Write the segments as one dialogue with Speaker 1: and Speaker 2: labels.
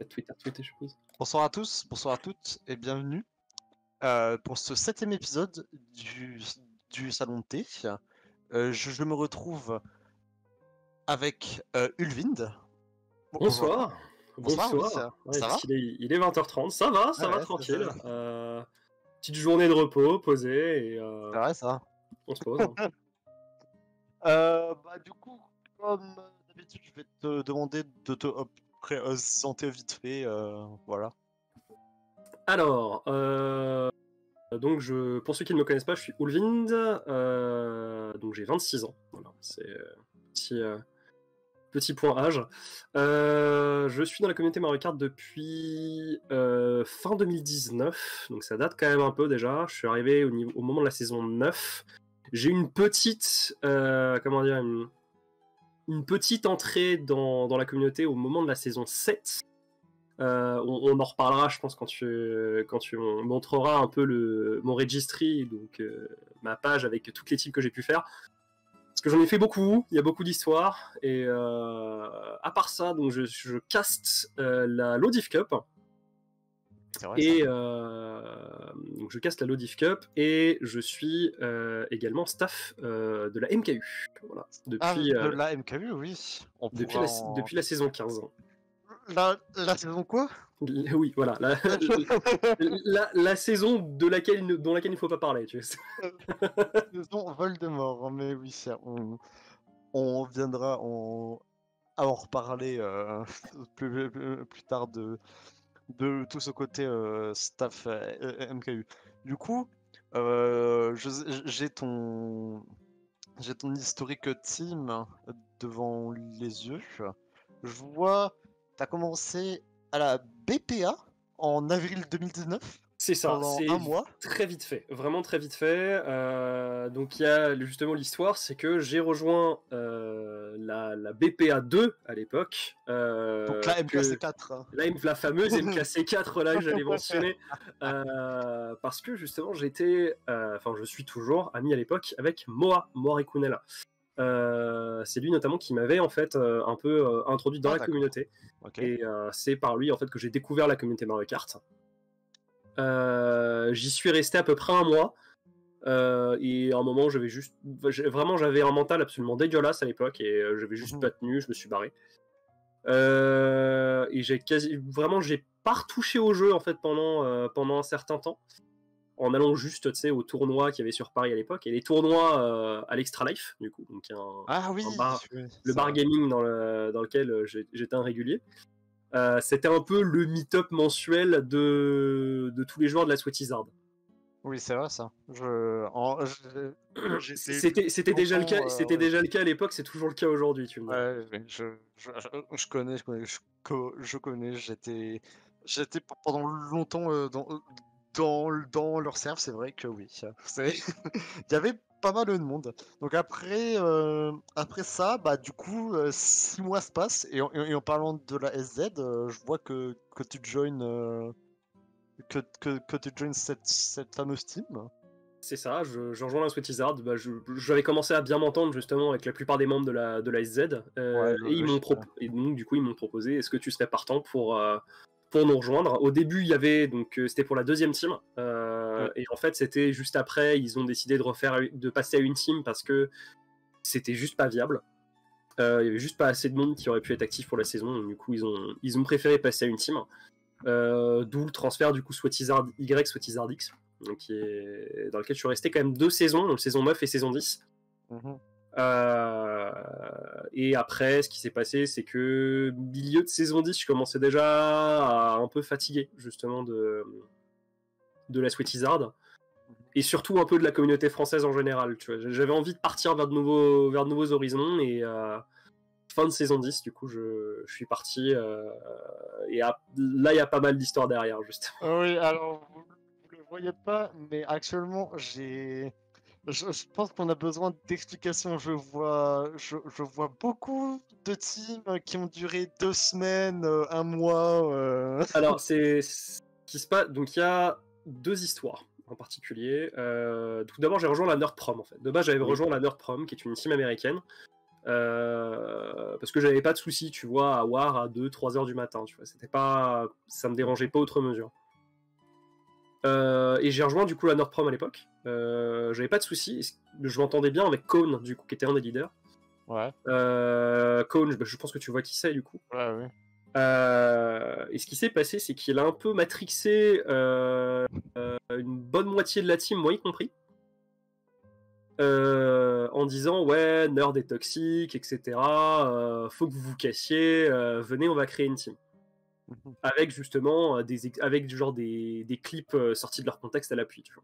Speaker 1: Twitter, je suppose.
Speaker 2: Bonsoir à tous, bonsoir à toutes et bienvenue pour ce 7e épisode du Salon de Thé. Je me retrouve avec Ulvind.
Speaker 1: Bonsoir.
Speaker 2: Bonsoir. Oui,
Speaker 1: Ouais,
Speaker 2: ça va
Speaker 1: il est 20h30, ça va
Speaker 2: ouais,
Speaker 1: tranquille. Petite journée de repos, posée, et
Speaker 2: C'est vrai ça.
Speaker 1: on se pose.
Speaker 2: Du coup, comme d'habitude, je vais te demander de te présenter vite fait, voilà.
Speaker 1: Alors, donc pour ceux qui ne me connaissent pas, je suis Ulvind, donc j'ai 26 ans. Voilà, c'est petit point âge. Je suis dans la communauté Mario Kart depuis fin 2019, donc ça date quand même un peu déjà. Je suis arrivé au moment de la saison 9. J'ai une petite, une petite entrée dans la communauté au moment de la saison 7. On en reparlera, je pense, quand tu montreras un peu mon registry, donc ma page avec toutes les teams que j'ai pu faire. Parce que j'en ai fait beaucoup, il y a beaucoup d'histoires, et à part ça, donc je caste la Lodiv Cup.
Speaker 2: C'est vrai,
Speaker 1: et donc je caste la Lodiv Cup, et je suis également staff de la MKU. Voilà, depuis,
Speaker 2: de la MKU, oui.
Speaker 1: depuis la saison 15.
Speaker 2: La saison quoi?
Speaker 1: Oui, voilà. La saison dont laquelle il ne faut pas parler, tu sais.
Speaker 2: Saison Voldemort, mais oui, on viendra à en reparler plus tard de tout ce côté staff MKU. Du coup, j'ai ton historique team devant les yeux. Je vois, t'as commencé à la BPA en avril 2019.
Speaker 1: C'est ça,
Speaker 2: pendant
Speaker 1: c'est
Speaker 2: un mois.
Speaker 1: très vite fait, vraiment très vite fait. Donc il y a justement l'histoire, c'est que j'ai rejoint la BPA 2 à l'époque.
Speaker 2: Donc la MKC4.
Speaker 1: La fameuse MKC4 là que j'allais mentionner, parce que justement je suis toujours ami à l'époque avec Moa Rikunella. C'est lui notamment qui m'avait en fait un peu introduit dans la communauté.
Speaker 2: Okay.
Speaker 1: Et c'est par lui en fait que j'ai découvert la communauté Mario Kart. J'y suis resté à peu près un mois, et à un moment j'avais un mental absolument dégueulasse à l'époque, et j'avais juste pas tenu, je me suis barré, et j'ai pas retouché au jeu en fait pendant un certain temps, en allant juste au tournoi qu'il y avait sur Paris à l'époque, et les tournois à l'Extra Life du coup, donc le bar gaming dans lequel j'étais un régulier. C'était un peu le meet-up mensuel de tous les joueurs de la Sweatizard.
Speaker 2: Oui, c'est vrai ça.
Speaker 1: C'était déjà le cas. C'était déjà le cas à l'époque. C'est toujours le cas aujourd'hui. Tu me dis.
Speaker 2: Je connais. J'étais pendant longtemps dans leur serve. C'est vrai que oui. Il y avait pas mal de monde. Donc après ça, du coup, 6 mois se passent, et en parlant de la SZ, je vois que tu joins que tu joins cette fameuse team.
Speaker 1: C'est ça, je rejoins la Sweatizard. J'avais commencé à bien m'entendre justement avec la plupart des membres de la SZ, et donc du coup ils m'ont proposé, est-ce que tu serais partant pour nous rejoindre. Au début, c'était pour la deuxième team, et en fait, c'était juste après, ils ont décidé de passer à une team parce que c'était juste pas viable. Il y avait juste pas assez de monde qui aurait pu être actif pour la saison, donc du coup, ils ont préféré passer à une team. D'où le transfert du coup Sweatizard Y, Sweatizard X, donc dans lequel je suis resté quand même 2 saisons, donc saison 9 et saison 10. Et après, ce qui s'est passé, c'est que milieu de saison 10, je commençais déjà à un peu fatiguer justement de la Sweatizard, et surtout un peu de la communauté française en général. Tu vois, j'avais envie de partir vers de nouveaux horizons, et fin de saison 10, du coup, je suis parti, et là, il y a pas mal d'histoires derrière, justement.
Speaker 2: Oui, alors, vous le voyez pas, mais actuellement, je pense qu'on a besoin d'explications. Je vois beaucoup de teams qui ont duré 2 semaines, un mois.
Speaker 1: Alors, c'est ce qui se passe. Donc, il y a 2 histoires en particulier. Tout d'abord, j'ai rejoint la Nerd Prom, en fait. De base, j'avais rejoint la Nerd Prom, qui est une team américaine, Parce que j'avais pas de soucis, tu vois, à War à 2-3 heures du matin, tu vois, ça me dérangeait pas outre mesure. Et j'ai rejoint du coup la North Prom à l'époque. J'avais pas de soucis, je m'entendais bien avec Cone, du coup, qui était un des leaders.
Speaker 2: Ouais.
Speaker 1: Cone, je pense que tu vois qui c'est, du coup.
Speaker 2: Ouais, oui.
Speaker 1: Et ce qui s'est passé, c'est qu'il a un peu matrixé une bonne moitié de la team, moi y compris. En disant ouais, Nerd est toxique, etc. Faut que vous vous cassiez, venez, on va créer une team. Avec justement avec du genre des clips sortis de leur contexte à l'appui, tu vois.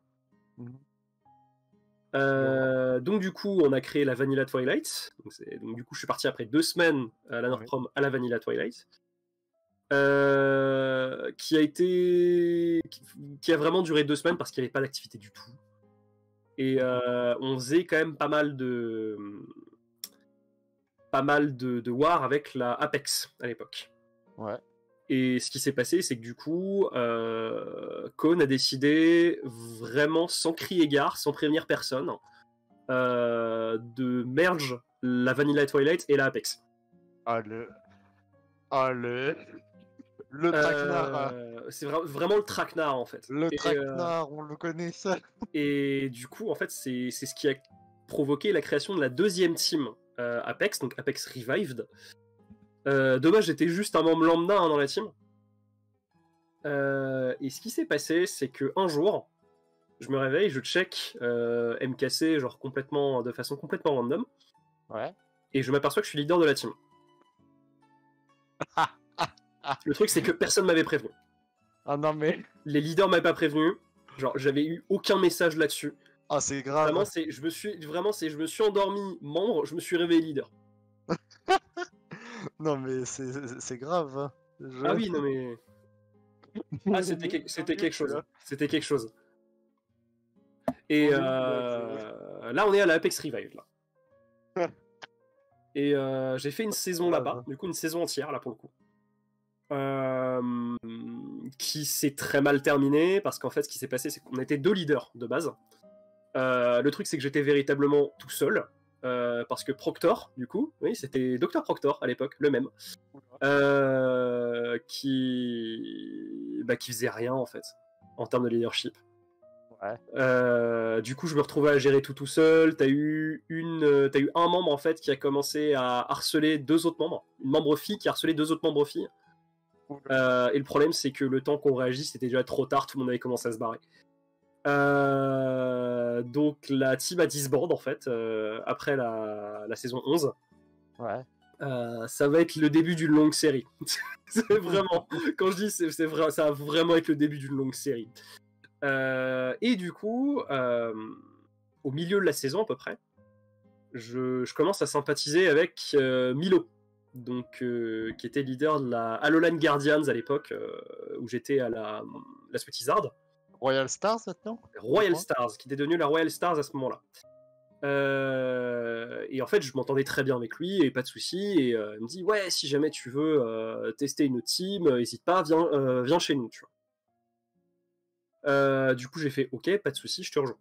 Speaker 1: Donc du coup, on a créé la Vanilla Twilight. Donc du coup, je suis parti après 2 semaines à la North Prom à la Vanilla Twilight. Qui a vraiment duré 2 semaines parce qu'il n'y avait pas d'activité du tout. Et on faisait quand même pas mal de war avec la Apex à l'époque.
Speaker 2: Ouais.
Speaker 1: Et ce qui s'est passé, c'est que du coup, Cone a décidé, vraiment sans crier gare, sans prévenir personne, de merge la Vanilla Twilight et la Apex.
Speaker 2: Le traquenard.
Speaker 1: C'est vraiment le traquenard en fait.
Speaker 2: Le traquenard, on le connaît ça.
Speaker 1: Et du coup, en fait, c'est ce qui a provoqué la création de la deuxième team Apex, donc Apex Revived. Dommage, j'étais juste un membre lambda dans la team. Et ce qui s'est passé, c'est que un jour, je me réveille, je check MKC genre de façon complètement random.
Speaker 2: Ouais.
Speaker 1: Et je m'aperçois que je suis leader de la team. Le truc, c'est que personne m'avait prévenu.
Speaker 2: Ah non mais.
Speaker 1: Les leaders m'avaient pas prévenu. Genre, j'avais eu aucun message là-dessus.
Speaker 2: Ah, c'est grave.
Speaker 1: Vraiment, je me suis endormi membre, je me suis réveillé leader.
Speaker 2: Non mais c'est grave. Hein.
Speaker 1: Ah oui, non mais. Ah, c'était quelque chose. C'était quelque chose. Et là, on est à la Apex Revive. Là. Et j'ai fait une saison là-bas, du coup, une saison entière, là, pour le coup. Qui s'est très mal terminée, parce qu'en fait, ce qui s'est passé, c'est qu'on était 2 leaders de base. Le truc, c'est que j'étais véritablement tout seul. Parce que Proctor, du coup, oui, c'était Dr Proctor à l'époque, le même, qui faisait rien en fait, en termes de leadership.
Speaker 2: Ouais.
Speaker 1: Du coup, je me retrouvais à gérer tout seul. T'as eu un membre en fait qui a commencé à harceler 2 autres membres, une membre fille qui a harcelé 2 autres membres filles. Et le problème, c'est que le temps qu'on réagisse, c'était déjà trop tard, tout le monde avait commencé à se barrer. Donc la team a disband en fait après la saison 11.
Speaker 2: Ouais.
Speaker 1: Ça va être le début d'une longue série. C'est vraiment, quand je dis c'est vrai, ça va vraiment être le début d'une longue série. Et du coup, au milieu de la saison à peu près, je commence à sympathiser avec Milo, donc qui était leader de la Alolan Guardians à l'époque où j'étais à la Sweatizard.
Speaker 2: Royal Stars maintenant.
Speaker 1: Royal Stars, qui était devenu la Royal Stars à ce moment-là. Et en fait, je m'entendais très bien avec lui et pas de souci. Et il me dit ouais, si jamais tu veux tester une autre team, n'hésite pas, viens chez nous. Tu vois. Du coup, j'ai fait ok, pas de souci, je te rejoins.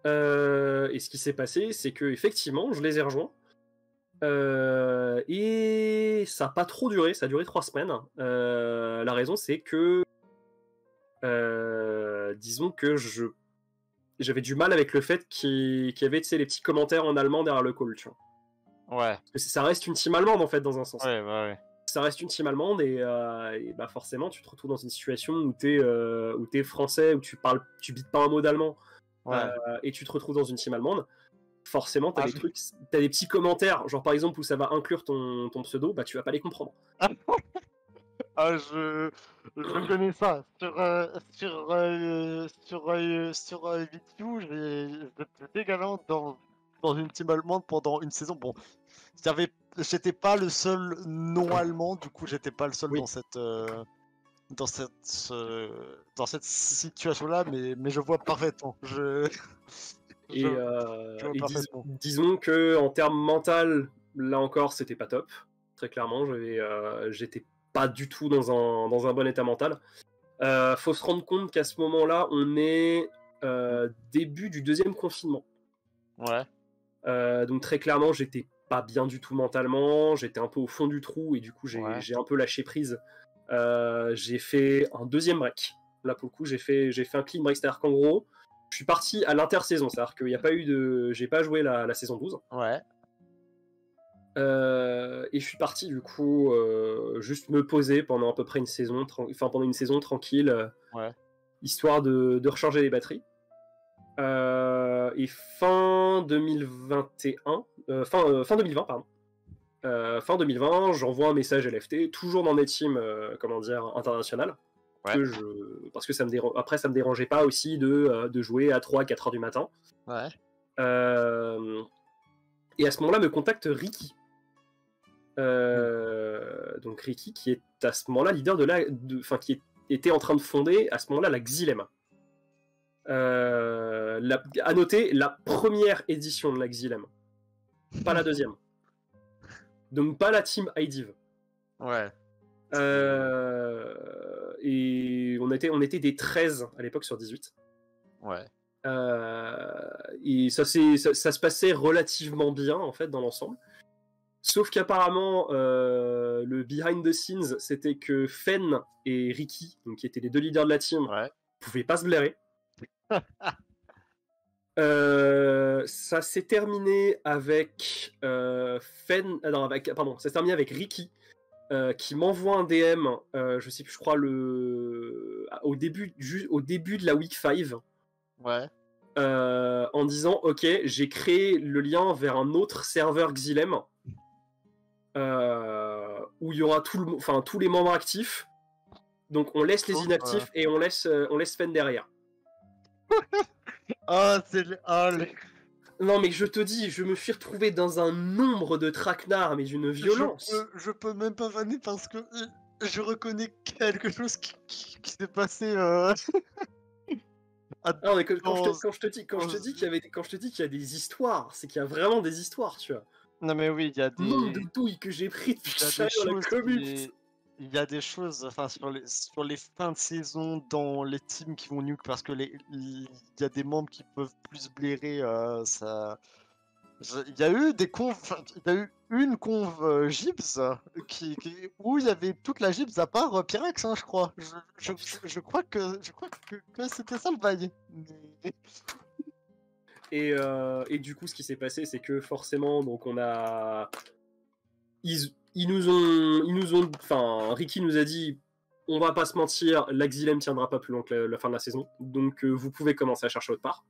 Speaker 1: Et ce qui s'est passé, c'est que effectivement, je les ai rejoints. Et ça n'a pas trop duré, ça a duré 3 semaines. La raison, c'est que disons que j'avais du mal avec le fait qu'il y avait les petits commentaires en allemand derrière le call, tu vois.
Speaker 2: Ouais.
Speaker 1: Parce que ça reste une team allemande en fait dans un sens.
Speaker 2: Ouais.
Speaker 1: Ça reste une team allemande et bah forcément tu te retrouves dans une situation où t'es français, où tu bites pas un mot d'allemand, et tu te retrouves dans une team allemande. Forcément t'as des petits commentaires, genre par exemple où ça va inclure ton pseudo, bah tu vas pas les comprendre.
Speaker 2: Ah, je connais ça. Sur VTU, j'étais également dans une team allemande pendant une saison. Bon, j'étais pas le seul non allemand, du coup, j'étais pas le seul dans cette situation-là, mais je vois parfaitement.
Speaker 1: Disons que en termes mental, là encore, c'était pas top. Très clairement, j'étais pas du tout dans un bon état mental. Faut se rendre compte qu'à ce moment-là, on est début du 2e confinement.
Speaker 2: Ouais.
Speaker 1: Donc très clairement, j'étais pas bien du tout mentalement, j'étais un peu au fond du trou et du coup j'ai un peu lâché prise. J'ai fait un deuxième break. Là pour le coup j'ai fait un clean break, c'est-à-dire qu'en gros je suis parti à l'intersaison, c'est-à-dire qu'il n'y a pas eu de, j'ai pas joué la saison 12.
Speaker 2: Ouais.
Speaker 1: Et je suis parti du coup juste me poser pendant à peu près une saison, pendant une saison tranquille, histoire de recharger les batteries. Et fin 2021, fin 2020, pardon. Fin 2020, j'envoie un message à LFT, toujours dans des teams, internationales. Parce que ça me dérangeait pas aussi de jouer à 3-4 heures du matin.
Speaker 2: Ouais.
Speaker 1: Et à ce moment-là, me contacte Ricky. Donc Ricky, qui est à ce moment-là leader qui était en train de fonder à ce moment-là la Xylem. À noter la première édition de la Xylem, pas la deuxième. Donc pas la team IDIV.
Speaker 2: Ouais.
Speaker 1: Et on était des 13 à l'époque sur 18.
Speaker 2: Ouais.
Speaker 1: Et ça se passait relativement bien en fait dans l'ensemble. Sauf qu'apparemment le behind the scenes, c'était que Fen et Ricky, donc qui étaient les deux leaders de la team, pouvaient pas se blairer. Ça s'est terminé avec ça s'est terminé avec Ricky qui m'envoie un DM, je sais plus, je crois au début de la week 5.
Speaker 2: Ouais.
Speaker 1: En disant ok, j'ai créé le lien vers un autre serveur Xylem où il y aura tous les membres actifs. Donc on laisse les inactifs et on laisse Fen derrière. Non mais je te dis, je me suis retrouvé dans un nombre de traquenards, mais d'une violence.
Speaker 2: Je peux même pas vanner parce que je reconnais quelque chose qui s'est passé.
Speaker 1: Non mais quand je te dis qu'il y a des histoires, c'est qu'il y a vraiment des histoires, tu vois.
Speaker 2: Non mais oui, il y a des
Speaker 1: nombre de douilles que j'ai pris depuis que je suis dans la commune.
Speaker 2: Il y a des choses, enfin sur les fins de saison dans les teams qui vont nuke parce que il y a des membres qui peuvent plus blairer, il y a eu des il y a eu une conv Gibbs où il y avait toute la Gibbs à part Pyrex, hein, je crois. Je crois que c'était ça le bail.
Speaker 1: Et du coup, ce qui s'est passé, c'est que forcément, donc ils nous ont, enfin, Ricky nous a dit, on va pas se mentir, la Xylem tiendra pas plus long que la fin de la saison, donc vous pouvez commencer à chercher autre part.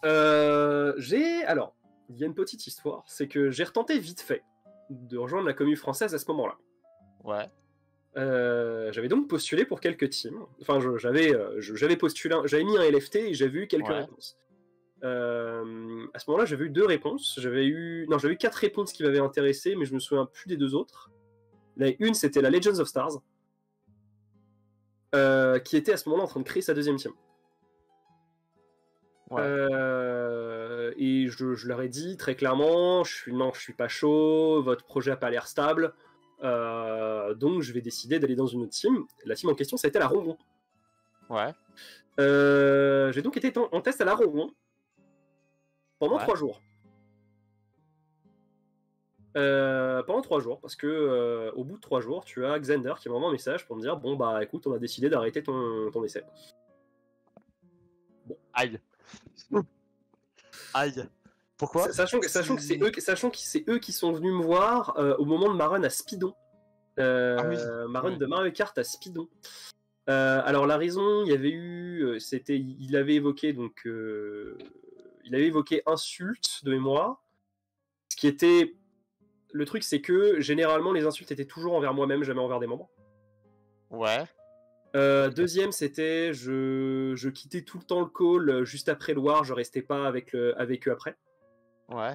Speaker 1: Alors, il y a une petite histoire, c'est que j'ai retenté vite fait de rejoindre la commune française à ce moment-là.
Speaker 2: Ouais.
Speaker 1: J'avais donc postulé pour quelques teams. Enfin, j'avais postulé, j'avais mis un LFT et j'avais eu quelques réponses. À ce moment-là, j'avais eu 2 réponses. J'avais eu 4 réponses qui m'avaient intéressé, mais je me souviens plus des 2 autres. Une, c'était la Legends of Stars, qui était à ce moment-là en train de créer sa deuxième team. Ouais. Et je leur ai dit très clairement, je suis pas chaud, votre projet a pas l'air stable, donc je vais décider d'aller dans une autre team. La team en question, ça a été la Ronron.
Speaker 2: Ouais.
Speaker 1: J'ai donc été en test à la Ronron pendant 3 jours. Pendant 3 jours, parce que au bout de 3 jours, tu as Xander qui m'envoie un message pour me dire bon bah écoute, on a décidé d'arrêter ton essai.
Speaker 2: Bon. Aïe. Aïe. Pourquoi ?
Speaker 1: Sachant que c'est eux qui sont venus me voir au moment de ma run à Speedon. Ma run de Mario Kart à Speedon. Alors la raison, il y avait eu, il avait évoqué insulte de mémoire. Ce qui était, le truc, c'est que généralement les insultes étaient toujours envers moi-même, jamais envers des membres.
Speaker 2: Ouais.
Speaker 1: Deuxième, c'était je quittais tout le temps le call juste après le war, je restais pas avec eux après.
Speaker 2: Ouais.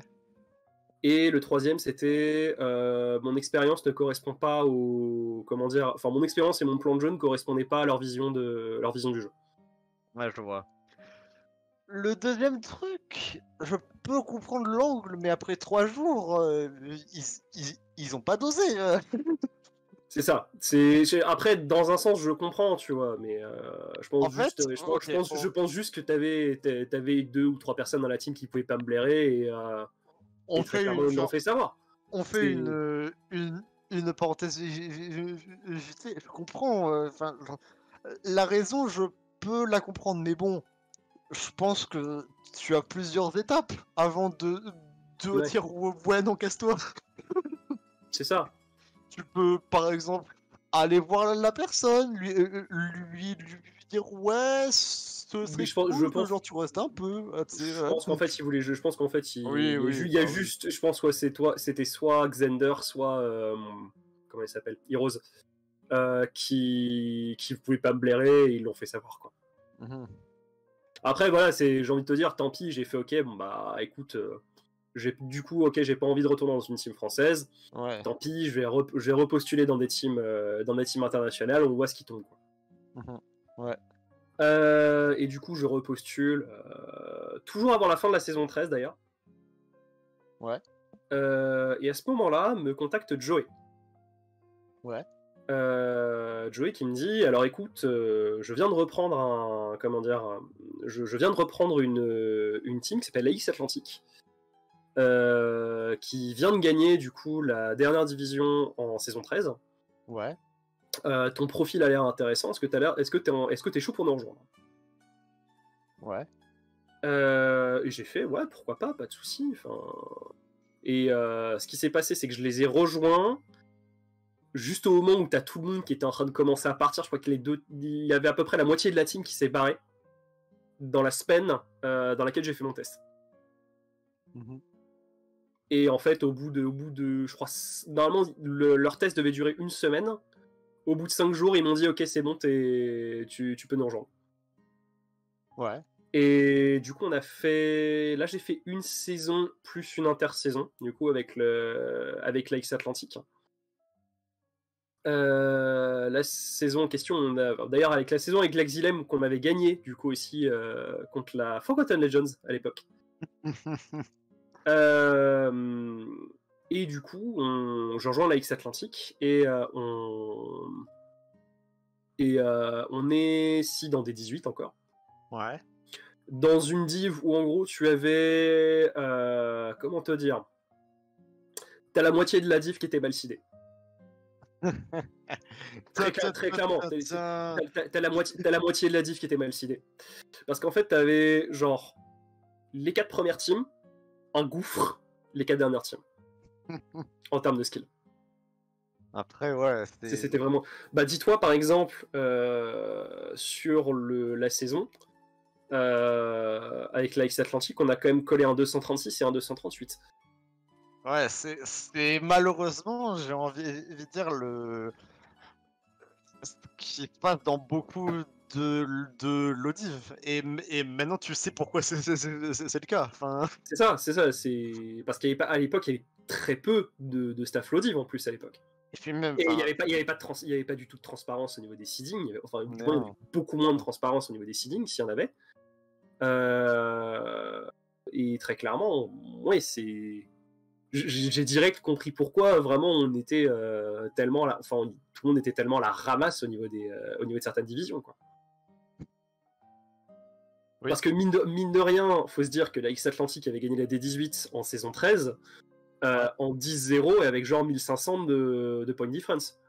Speaker 1: Et le troisième, c'était mon expérience ne correspond pas mon expérience et mon plan de jeu ne correspondaient pas à leur vision du jeu.
Speaker 2: Ouais, je vois. Le deuxième truc, je peux comprendre l'angle, mais après 3 jours, ils ont pas dosé.
Speaker 1: C'est ça. Après, dans un sens, je comprends, tu vois, mais je pense je pense juste que t'avais 2 ou 3 personnes dans la team qui pouvaient pas me blairer et
Speaker 2: on
Speaker 1: fait savoir.
Speaker 2: On fait une parenthèse. Je comprends. La raison, je peux la comprendre, mais bon, je pense que tu as plusieurs étapes avant de dire ouais, non, casse-toi.
Speaker 1: C'est ça.
Speaker 2: Tu peux, par exemple, aller voir la personne, lui dire ouais, ce serait cool, je pense... genre tu restes un peu.
Speaker 1: Je pense qu'en fait, il voulait. Je pense qu'en fait, il y a juste. Je pense que c'était soit Xander, soit comment il s'appelle, Heroes, qui pouvaient pas me blairer et ils l'ont fait savoir quoi. Après voilà, j'ai envie de te dire, tant pis, j'ai fait ok, bon bah écoute. J'ai pas envie de retourner dans une team française.
Speaker 2: Ouais.
Speaker 1: Tant pis, je vais repostuler dans des teams internationales. On voit ce qui tombe. Quoi.
Speaker 2: Ouais.
Speaker 1: Et du coup, je repostule toujours avant la fin de la saison 13 d'ailleurs.
Speaker 2: Ouais.
Speaker 1: Et à ce moment-là, me contacte Joey.
Speaker 2: Ouais.
Speaker 1: Joey qui me dit, alors écoute, je viens de reprendre je viens de reprendre une team qui s'appelle l'AX Atlantique. Qui vient de gagner du coup la dernière division en saison 13.
Speaker 2: Ouais.
Speaker 1: Ton profil a l'air intéressant. Est-ce que t'es chaud pour nous rejoindre?
Speaker 2: Ouais.
Speaker 1: Et j'ai fait ouais, pourquoi pas de souci. Enfin... Et ce qui s'est passé, c'est que je les ai rejoints juste au moment où t'as tout le monde qui était en train de commencer à partir. Je crois que il y avait à peu près la moitié de la team qui s'est barrée dans la semaine dans laquelle j'ai fait mon test. Et en fait, au bout de je crois, normalement, leur test devait durer 1 semaine. Au bout de 5 jours, ils m'ont dit ok, c'est bon, tu peux nous rejoindre.
Speaker 2: Ouais.
Speaker 1: Et du coup, là, j'ai fait une saison plus une intersaison, du coup, avec l'AX Atlantique. La saison en question, d'ailleurs, avec la saison avec l'Axilem qu'on avait gagné, du coup, aussi, contre la Forgotten Legends à l'époque. Et du coup, je rejoins l'AX Atlantique et on est dans des 18 encore.
Speaker 2: Ouais.
Speaker 1: Dans une div où en gros tu avais comment te dire, t'as la moitié de la div qui était balsidée. Très clairement, t'as la moitié de la div qui était balsidée. Parce qu'en fait t'avais genre les 4 premières teams, un gouffre, les 4 dernières teams en termes de skill.
Speaker 2: Après, ouais,
Speaker 1: c'était vraiment. Bah, dis-toi par exemple sur la saison avec l'AX Atlantique, on a quand même collé un 236 et un 238.
Speaker 2: Ouais, c'est malheureusement, j'ai envie de dire, ce qui passe dans beaucoup de l'ODIV. Et maintenant, tu sais pourquoi c'est le cas. Enfin...
Speaker 1: C'est ça. C'est parce qu'à l'époque, il y avait très peu de staff l'ODIV en plus à l'époque.
Speaker 2: Et puis même,
Speaker 1: il n'y avait pas du tout de transparence au niveau des seedings. Il y avait beaucoup moins de transparence au niveau des seedings, s'il y en avait. Et très clairement, ouais, c'est... J'ai direct compris pourquoi vraiment on était tellement là, enfin tout le monde était tellement à la ramasse au niveau de certaines divisions quoi. Oui. Parce que mine de rien, faut se dire que la X Atlantique avait gagné la D18 en saison 13 en 10-0 et avec genre 1500 de point difference.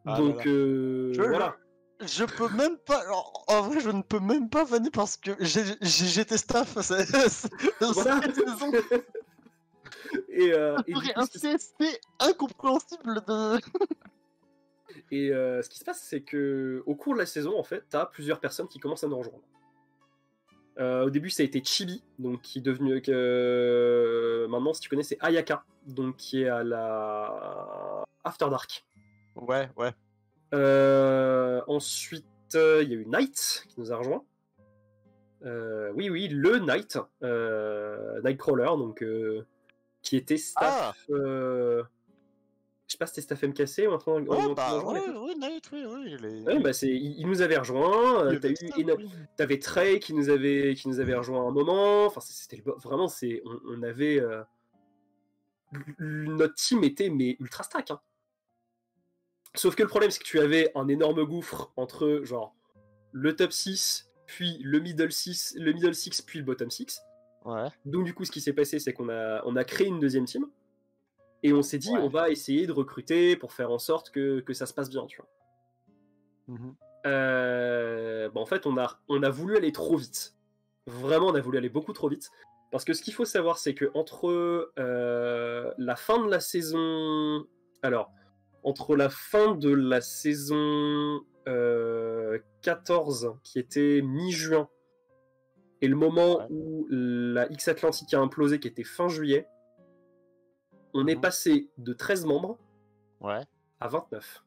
Speaker 1: Donc voilà.
Speaker 2: Je peux même pas. Alors, en vrai, je ne peux même pas vanner parce que j'étais staff.
Speaker 1: Voilà. Et
Speaker 2: un CSP incompréhensible de.
Speaker 1: Et ce qui se passe, c'est que au cours de la saison, en fait, t'as plusieurs personnes qui commencent à nous rejoindre. Au début, ça a été Chibi, donc qui est devenu maintenant, si tu connais, c'est Ayaka, donc qui est à la After Dark.
Speaker 2: Ouais.
Speaker 1: Ensuite, il y a eu Knight qui nous a rejoint. Oui, le Knight, Nightcrawler, donc qui était staff. Je sais pas si c'était staff MKC ou
Speaker 2: oui, Knight, oui.
Speaker 1: Ouais, bah il nous avait rejoint. T'avais Trey qui nous avait rejoint à un moment. Enfin, c'était vraiment, on avait. notre team était mais ultra stack. Hein. Sauf que le problème, c'est que tu avais un énorme gouffre entre genre le top 6, puis le middle 6, puis le bottom 6.
Speaker 2: Ouais.
Speaker 1: Donc du coup, ce qui s'est passé, c'est qu'on a créé une deuxième team. Et on s'est dit, on va essayer de recruter pour faire en sorte que ça se passe bien, tu vois. En fait, on a voulu aller trop vite. Vraiment, on a voulu aller beaucoup trop vite. Parce que ce qu'il faut savoir, c'est que entre la fin de la saison... Alors, entre la fin de la saison 14, qui était mi-juin, et le moment où la X-Atlantic a implosé, qui était fin juillet, on est passé de 13 membres à 29.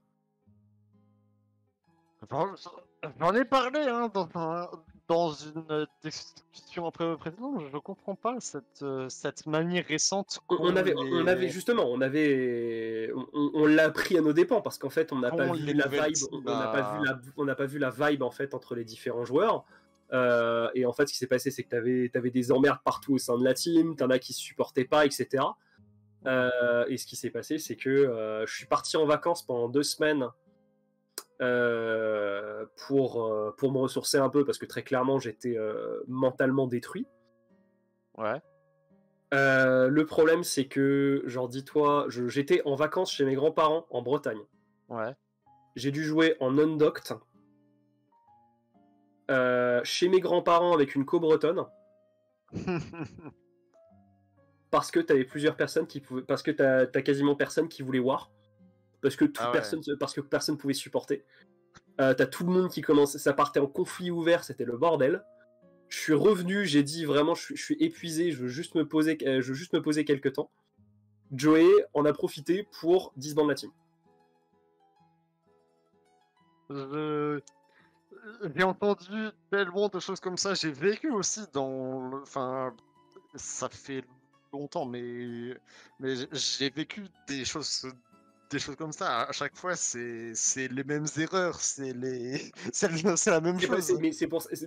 Speaker 2: J'en ai parlé hein, dans une discussion précédente. Je comprends pas cette manie récente.
Speaker 1: On avait justement, on l'a appris à nos dépens parce qu'en fait, on n'a pas vu la vibe, on n'a pas vu la vibe en fait entre les différents joueurs. Et en fait, ce qui s'est passé, c'est que t'avais des emmerdes partout au sein de la team, t'en as qui se supportaient pas, etc. Et ce qui s'est passé, c'est que je suis parti en vacances pendant 2 semaines pour me ressourcer un peu parce que très clairement, j'étais mentalement détruit. Le problème, c'est que, genre, dis-toi, j'étais en vacances chez mes grands-parents en Bretagne. J'ai dû jouer en undocked chez mes grands-parents avec une co-bretonne. Parce que t'avais plusieurs personnes qui pouvaient, parce que t'as quasiment personne qui voulait war, parce que personne pouvait supporter. T'as tout le monde qui commençait, ça partait en conflit ouvert, c'était le bordel. Je suis revenu, j'ai dit vraiment, je suis épuisé, je veux juste me poser quelques temps. Joey en a profité pour disband la team.
Speaker 2: J'ai entendu tellement de choses comme ça, j'ai vécu aussi enfin, ça fait longtemps, mais j'ai vécu des choses comme ça. À chaque fois, c'est les mêmes erreurs, c'est la même chose.
Speaker 1: Mais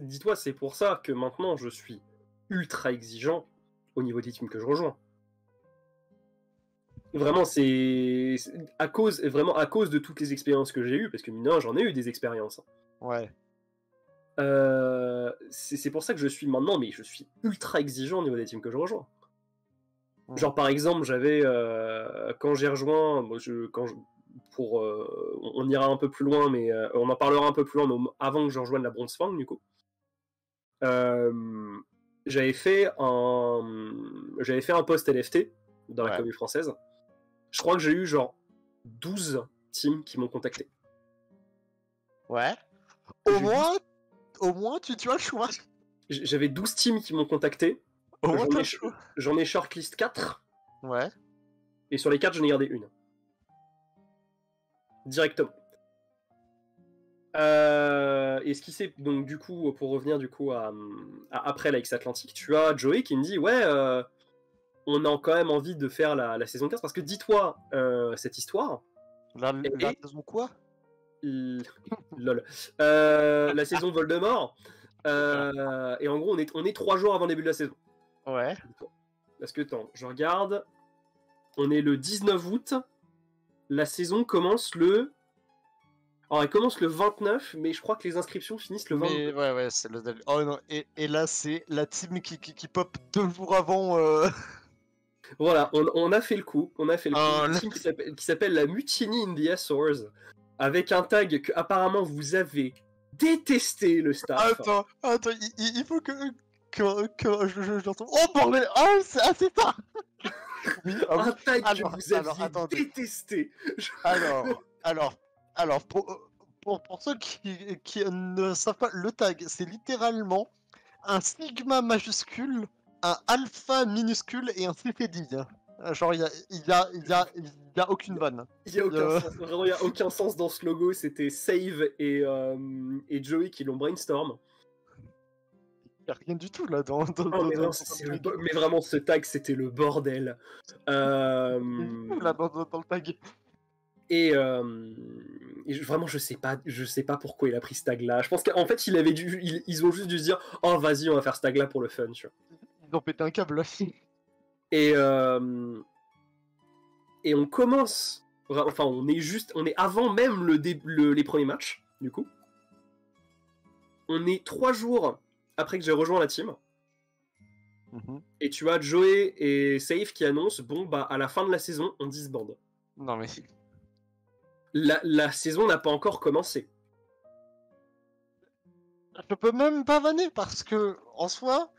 Speaker 1: dis-toi, c'est pour ça que maintenant je suis ultra exigeant au niveau des teams que je rejoins. Vraiment, c'est à cause de toutes les expériences que j'ai eues, parce que mine, j'en ai eu des expériences. C'est pour ça que je suis maintenant, mais je suis ultra exigeant au niveau des teams que je rejoins. Genre par exemple, j'avais quand j'ai rejoint, on ira un peu plus loin, mais on en parlera un peu plus loin, mais avant que je rejoigne la Bronze Fang, du coup. J'avais fait un post LFT dans la communauté française. Je crois que j'ai eu genre 12 teams qui m'ont contacté.
Speaker 2: Au moins, tu as le choix.
Speaker 1: J'avais 12 teams qui m'ont contacté. J'en ai shortlist 4. Et sur les 4, j'en ai gardé une. Directement. Et ce qui s'est... Donc du coup, pour revenir du coup à après la X-Atlantic, tu as Joey qui me dit on a quand même envie de faire la saison 15 parce que dis-toi cette histoire.
Speaker 2: La saison quoi?
Speaker 1: Lol. La saison Voldemort. Et en gros, on est 3 jours avant le début de la saison. Parce que attends, je regarde. On est le 19 août. La saison commence le... Alors, elle commence le 29, mais je crois que les inscriptions finissent le 22.
Speaker 2: C'est le... Oh non, et là, c'est la team qui pop 2 jours avant...
Speaker 1: Voilà, on a fait le coup. Une team qui s'appelle la Mutiny in the Azores, avec un tag que apparemment vous avez détesté, le staff.
Speaker 2: Attends, il faut que je retrouve... Oh bordel! Oh, c'est assez tard. Oui,
Speaker 1: un tag que vous aviez détesté.
Speaker 2: Alors, pour ceux qui ne savent pas, le tag, c'est littéralement un sigma majuscule, un alpha minuscule et un céphédie. Genre, il y a aucune vanne.
Speaker 1: Il y a aucun sens. Vraiment, il y a aucun sens dans ce logo. C'était Save et Joey qui l'ont brainstorm.
Speaker 2: Il n'y a rien du tout là dans
Speaker 1: mais vraiment, ce tag, c'était le bordel.
Speaker 2: Là, dans le tag.
Speaker 1: Et vraiment, je sais pas pourquoi il a pris ce tag-là. Je pense qu'en fait, ils ont juste dû se dire, oh vas-y, on va faire ce tag-là pour le fun, tu vois.
Speaker 2: Ils ont pété un câble là.
Speaker 1: Et Et on commence, enfin on est avant même les premiers matchs, du coup. On est 3 jours après que j'ai rejoint la team. Et tu as Joey et Safe qui annoncent, bon bah à la fin de la saison, on disbande.
Speaker 2: Non mais...
Speaker 1: La saison n'a pas encore commencé.
Speaker 2: Je peux même pas vanner parce que, en soi,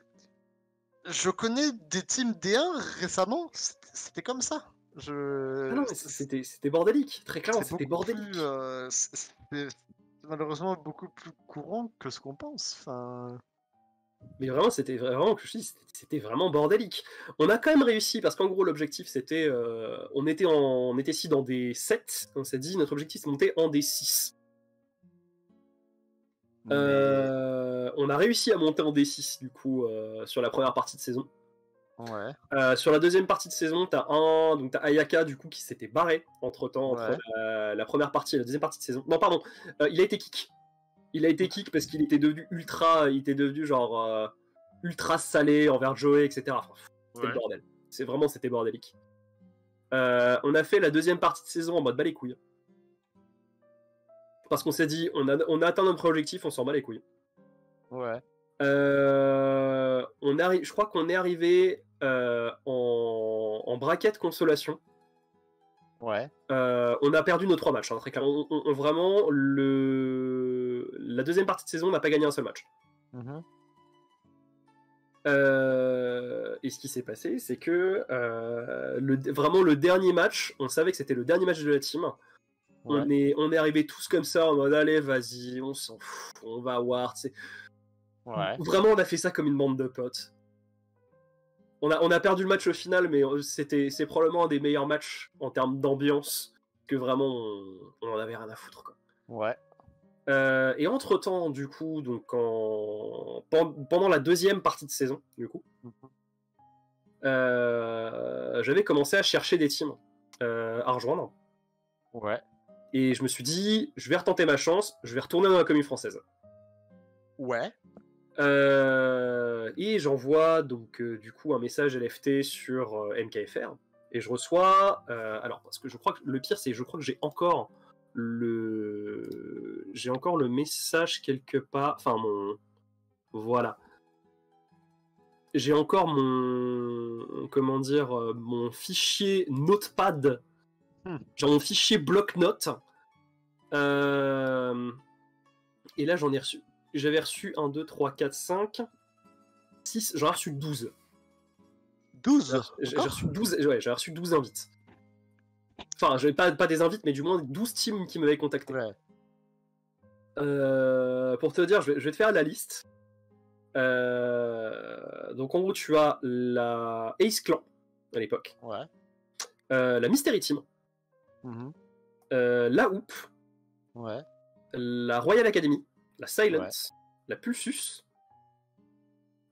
Speaker 2: je connais des teams D1 récemment, c'était comme ça.
Speaker 1: Ah non, mais c'était bordélique, très clairement, c'était bordélique.
Speaker 2: C'est malheureusement beaucoup plus courant que ce qu'on pense. Enfin...
Speaker 1: Mais vraiment, c'était vraiment bordélique. On a quand même réussi, parce qu'en gros, l'objectif, c'était... on était ici dans des 7, on s'est dit, notre objectif, c'est de monter en des 6.
Speaker 2: Mais...
Speaker 1: on a réussi à monter en D6, du coup, sur la première partie de saison.
Speaker 2: Ouais.
Speaker 1: Sur la deuxième partie de saison, t'as Ayaka, du coup, qui s'était barré, entre-temps, entre la première partie et la deuxième partie de saison. Non, pardon, il a été kick. Il a été kick parce qu'il était devenu genre ultra salé envers Joey, etc. Enfin, c'était le bordel. C'était bordélique. On a fait la deuxième partie de saison en mode bas les couilles. Parce qu'on s'est dit, on a atteint notre objectif, on s'en bat les couilles.
Speaker 2: Ouais.
Speaker 1: Je crois qu'on est arrivé en bracket consolation.
Speaker 2: Ouais.
Speaker 1: On a perdu nos 3 matchs, hein, très clairement. Vraiment, la deuxième partie de saison, on n'a pas gagné un seul match. Et ce qui s'est passé, c'est que vraiment le dernier match, on savait que c'était le dernier match de la team. Ouais. On est arrivés tous comme ça, en mode allez, vas-y, on s'en fout, on va voir. Ouais. Vraiment, on a fait ça comme une bande de potes. On a perdu le match au final, mais c'est probablement un des meilleurs matchs en termes d'ambiance que vraiment on en avait rien à foutre, quoi.
Speaker 2: Ouais.
Speaker 1: Et entre-temps, du coup, donc pendant la deuxième partie de saison, du coup, j'avais commencé à chercher des teams à rejoindre.
Speaker 2: Ouais.
Speaker 1: Et je me suis dit, je vais retenter ma chance, je vais retourner dans la commune française.
Speaker 2: Ouais.
Speaker 1: Et j'envoie donc du coup un message LFT sur MKFR et je reçois alors parce que je crois que le pire c'est je crois que j'ai encore le message quelque part, enfin voilà, j'ai encore mon fichier Notepad, genre mon fichier bloc-notes, et là j'avais reçu 1, 2, 3, 4, 5, 6, j'en ai reçu 12.
Speaker 2: 12
Speaker 1: J'ai reçu 12, ouais, j'ai reçu 12 invites. Enfin, j'avais pas des invites, mais du moins 12 teams qui m'avaient contacté.
Speaker 2: Ouais.
Speaker 1: Pour te dire, je vais te faire la liste. Donc en gros, tu as la Ace Clan à l'époque.
Speaker 2: Ouais.
Speaker 1: La Mystery Team. La Hoop.
Speaker 2: Ouais.
Speaker 1: La Royal Academy. La Silence. Ouais. La Pulsus.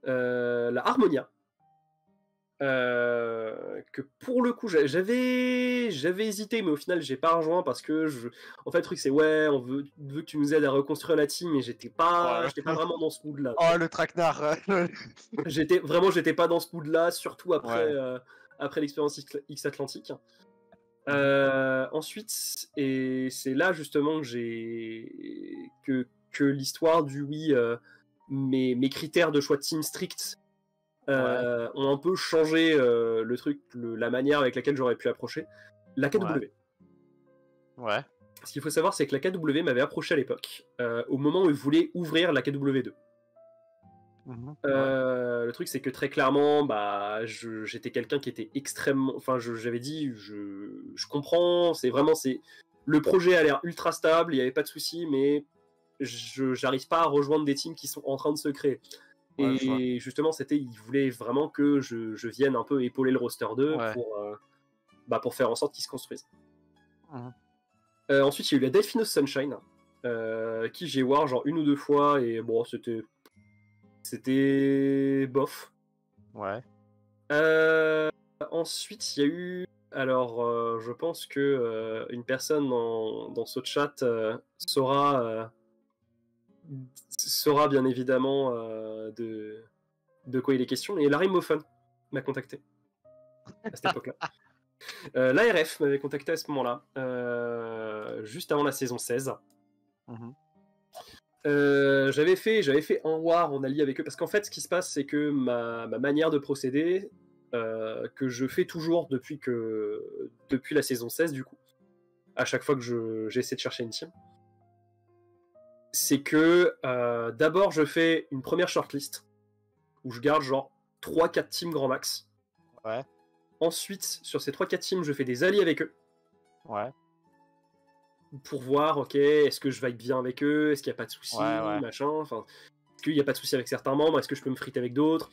Speaker 1: La Harmonia. Que pour le coup j'avais hésité, mais au final j'ai pas rejoint parce que en fait le truc c'est ouais, on veut que tu nous aides à reconstruire la team, mais j'étais pas vraiment dans ce mood là.
Speaker 2: Oh le traquenard.
Speaker 1: j'étais pas dans ce mood là, surtout après après l'expérience X Atlantique. Ensuite, et c'est là justement que que l'histoire du mes critères de choix de team stricts ont un peu changé le truc, la manière avec laquelle j'aurais pu approcher la KW.
Speaker 2: Ouais.
Speaker 1: Ce qu'il faut savoir, c'est que la KW m'avait approché à l'époque, au moment où ils voulaient ouvrir la KW2. Le truc, c'est que très clairement, bah, j'étais quelqu'un qui était extrêmement... Enfin, j'avais dit, je comprends, le projet a l'air ultra stable, il n'y avait pas de souci, mais j'arrive pas à rejoindre des teams qui sont en train de se créer. Et justement, ils voulaient vraiment que je vienne un peu épauler le roster 2 pour faire en sorte qu'ils se construisent. Ensuite, il y a eu la Delphinos Sunshine, qui j'ai war genre 1 ou 2 fois, et bon, c'était bof. Ouais. Ensuite, il y a eu... Alors, je pense que une personne dans ce chat saura bien évidemment de quoi il est question. Et Larry Moffon m'a contacté à cette époque-là. L'ARF m'avait contacté à ce moment-là, juste avant la saison 16. J'avais fait un war en allié avec eux, parce qu'en fait, ce qui se passe, c'est que ma manière de procéder, que je fais toujours depuis la saison 16, du coup, à chaque fois que j'essaie de chercher une team, c'est que d'abord, je fais une première shortlist, où je garde genre 3-4 teams grand max.
Speaker 2: Ouais.
Speaker 1: Ensuite, sur ces 3-4 teams, je fais des alliés avec eux.
Speaker 2: Ouais.
Speaker 1: Pour voir, ok, est-ce que je vibe bien avec eux, est-ce qu'il n'y a pas de soucis, machin, enfin, est-ce qu'il n'y a pas de soucis avec certains membres, est-ce que je peux me friter avec d'autres.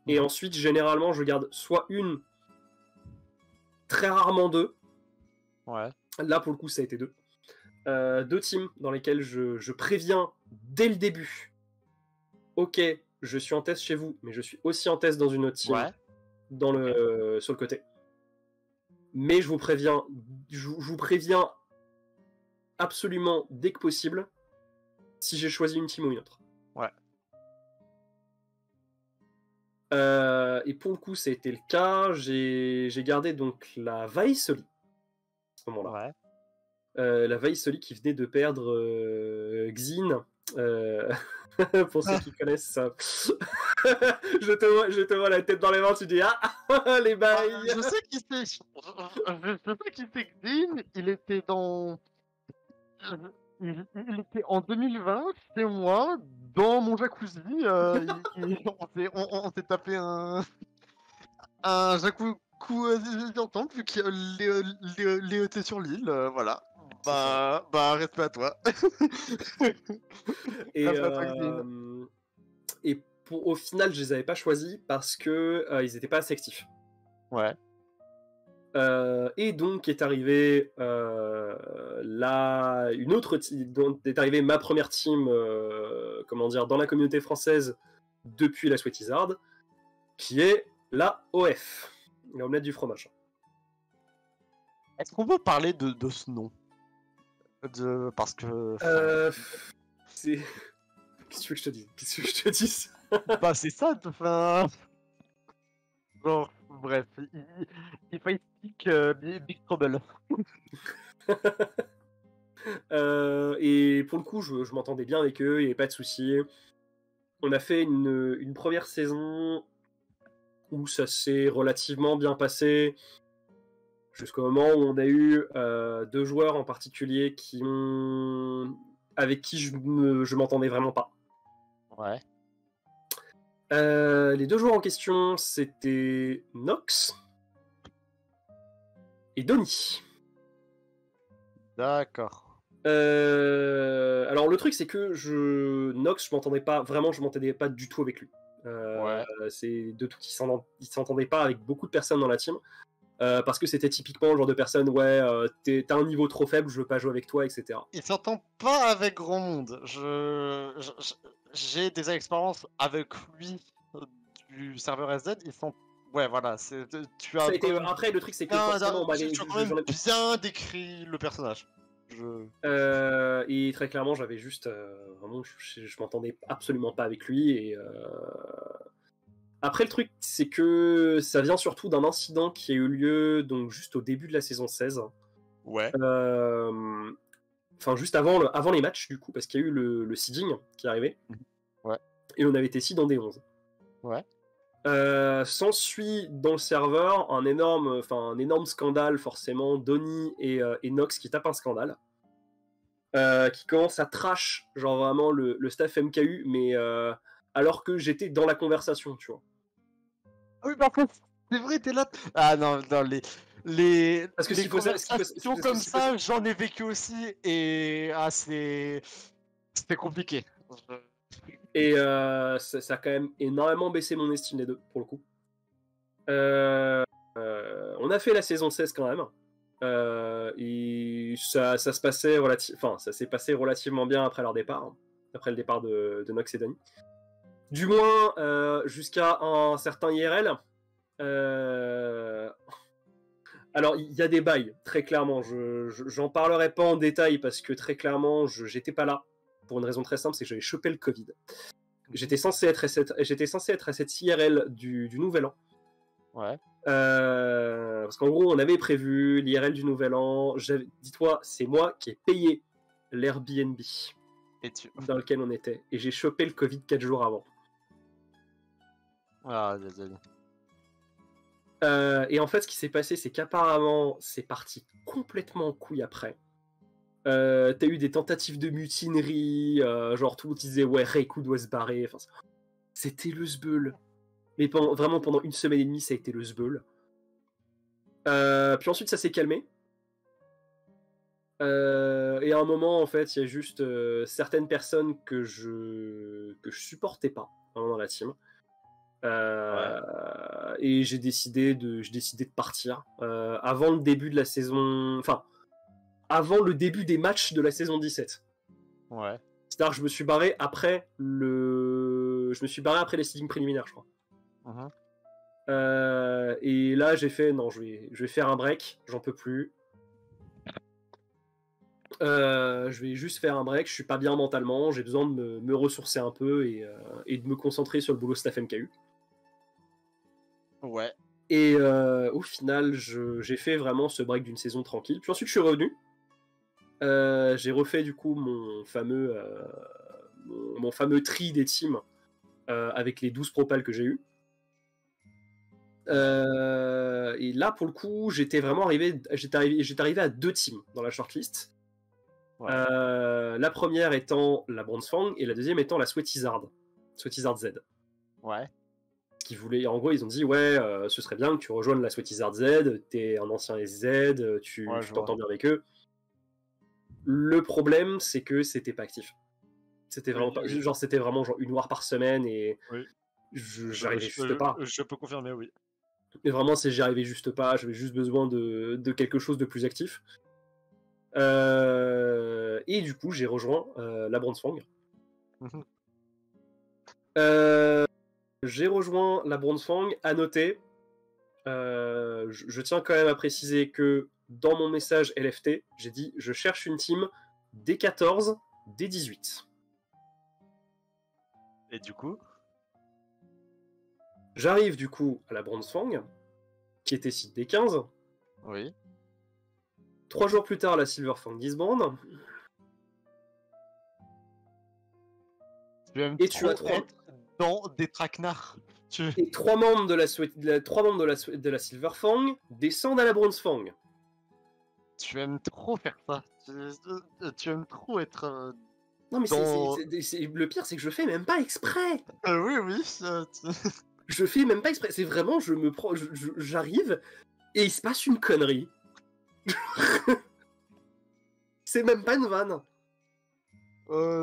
Speaker 1: Et ensuite, généralement, je garde soit une, très rarement deux.
Speaker 2: Ouais.
Speaker 1: Là, pour le coup, ça a été deux. Deux teams dans lesquels je préviens dès le début. Ok, je suis en test chez vous, mais je suis aussi en test dans une autre team, sur le côté. Mais je vous préviens absolument dès que possible si j'ai choisi une team ou une autre.
Speaker 2: Ouais.
Speaker 1: Et pour le coup, ça a été le cas. J'ai gardé donc la Vaisoli à ce moment-là.
Speaker 2: Ouais.
Speaker 1: La Vaisoli qui venait de perdre Xin. Pour ceux qui connaissent ça. je te vois la tête dans les mains, tu dis ah les bails.
Speaker 2: Je sais qui c'est. Je sais qui c'est Xin. Il était dans. Il était en 2020, c'est moi, dans mon jacuzzi. On s'est tapé un jacuzzi ensemble, vu que Léo était sur l'île. Voilà. Bah, respect à toi.
Speaker 1: Et au final, je les avais pas choisis parce que ils étaient pas assez actifs.
Speaker 2: Ouais.
Speaker 1: Et donc est arrivé une autre dont est arrivée ma première team, dans la communauté française depuis la Sweatizard, qui est la OF, la omelette du fromage.
Speaker 2: Est-ce qu'on peut parler de ce nom parce que
Speaker 1: c'est qu'est-ce que je te dis
Speaker 2: bah c'est ça, enfin. Genre, bref, il fallait speak Big Trouble.
Speaker 1: Et pour le coup, je m'entendais bien avec eux, il n'y avait pas de soucis. On a fait une première saison où ça s'est relativement bien passé, jusqu'au moment où on a eu deux joueurs en particulier avec qui je m'entendais vraiment pas.
Speaker 2: Ouais.
Speaker 1: Les deux joueurs en question, c'était Nox et Donny.
Speaker 2: D'accord.
Speaker 1: Alors le truc, c'est que Nox, je m'entendais pas du tout avec lui. C'est de tout, il s'entendait pas avec beaucoup de personnes dans la team. Parce que c'était typiquement le genre de personne, t'as un niveau trop faible, je veux pas jouer avec toi, etc.
Speaker 2: Il s'entend pas avec grand monde. J'ai des expériences avec lui du serveur SZ, ils sont. Ouais, voilà,
Speaker 1: Après, le truc, c'est que forcément,
Speaker 2: tu as quand même bien décrit le personnage.
Speaker 1: Et très clairement, j'avais juste. Vraiment, je m'entendais absolument pas avec lui. Et. Après, le truc, c'est que ça vient surtout d'un incident qui a eu lieu donc juste au début de la saison 16.
Speaker 2: Ouais.
Speaker 1: Enfin, juste avant les matchs, du coup, parce qu'il y a eu le seeding qui est arrivé.
Speaker 2: Ouais.
Speaker 1: Et on avait été seed en D11.
Speaker 2: Ouais.
Speaker 1: S'ensuit dans le serveur un énorme scandale, forcément. Donny et Nox qui tapent un scandale. Qui commence à trash, genre vraiment le staff MKU, mais alors que j'étais dans la conversation, tu vois.
Speaker 2: Oui, par contre, c'est vrai, t'es là. Ah non, les
Speaker 1: parce que
Speaker 2: conversations comme ça, j'en ai vécu aussi, et c'était compliqué.
Speaker 1: Et ça a quand même énormément baissé mon estime des deux, pour le coup. On a fait la saison 16 quand même. Et ça se passait ça s'est passé relativement bien après leur départ, après le départ de Nox et Donny. Du moins jusqu'à un certain IRL. Alors il y a des bails, très clairement. J'en parlerai pas en détail parce que très clairement j'étais pas là pour une raison très simple, c'est que j'avais chopé le Covid. J'étais censé être à cette IRL du Nouvel An.
Speaker 2: Ouais.
Speaker 1: Parce qu'en gros, on avait prévu l'IRL du Nouvel An. Dis-toi, c'est moi qui ai payé l'Airbnb dans lequel on était. Et j'ai chopé le Covid 4 jours avant.
Speaker 2: Ah, désolé.
Speaker 1: Et en fait, ce qui s'est passé, c'est qu'apparemment, c'est parti complètement en couille après. T'as eu des tentatives de mutinerie, genre tout le monde disait ouais, Rayku doit se barrer. Enfin, c'était le sbeul. Mais vraiment pendant une semaine et demie, ça a été le sbeul. Puis ensuite, ça s'est calmé. Et à un moment, en fait, il y a juste certaines personnes que je supportais pas dans la team. Et j'ai décidé de partir avant le début de la saison. Enfin, avant le début des matchs de la saison 17.
Speaker 2: Ouais.
Speaker 1: C'est-à-dire que je me suis barré après les seedings préliminaires, je crois. Et là, j'ai fait non, je vais faire un break, j'en peux plus. Je vais juste faire un break, je suis pas bien mentalement, j'ai besoin de me ressourcer un peu et de me concentrer sur le boulot staff MKU.
Speaker 2: Ouais.
Speaker 1: Et au final, j'ai fait vraiment ce break d'une saison tranquille. Puis ensuite, je suis revenu. J'ai refait du coup mon fameux tri des teams avec les 12 propals que j'ai eu. Et là, pour le coup, j'étais arrivé à 2 teams dans la shortlist. Ouais. La première étant la Bronzefang et la deuxième étant la Sweatizard Z.
Speaker 2: Ouais.
Speaker 1: Qui voulait, en gros, ils ont dit ouais, ce serait bien que tu rejoignes la Sweatizard Z, t'es un ancien SZ, tu t'entends bien avec eux. Le problème, c'est que c'était pas actif. C'était vraiment pas, genre c'était vraiment genre une war par semaine et j'arrivais juste pas.
Speaker 2: Je peux confirmer, oui.
Speaker 1: Mais vraiment, j'y arrivais juste pas. J'avais juste besoin de quelque chose de plus actif. Et du coup, j'ai rejoint la Bronzefang. J'ai rejoint la Bronzefang. À noter, je tiens quand même à préciser que dans mon message LFT, j'ai dit je cherche une team D14, D18.
Speaker 2: Et du coup,
Speaker 1: j'arrive du coup à la Bronzefang, qui était site D15.
Speaker 2: Oui.
Speaker 1: 3 jours plus tard, la Silverfang disbande.
Speaker 2: Et tu as 3 dans des traquenards.
Speaker 1: Et 3 membres de la Silverfang descendent à la Bronzefang.
Speaker 2: Tu aimes trop faire ça. Tu aimes trop être.
Speaker 1: Non mais le pire, c'est que je fais même pas exprès.
Speaker 2: Oui.
Speaker 1: Je fais même pas exprès. C'est vraiment, j'arrive et il se passe une connerie. C'est même pas une vanne.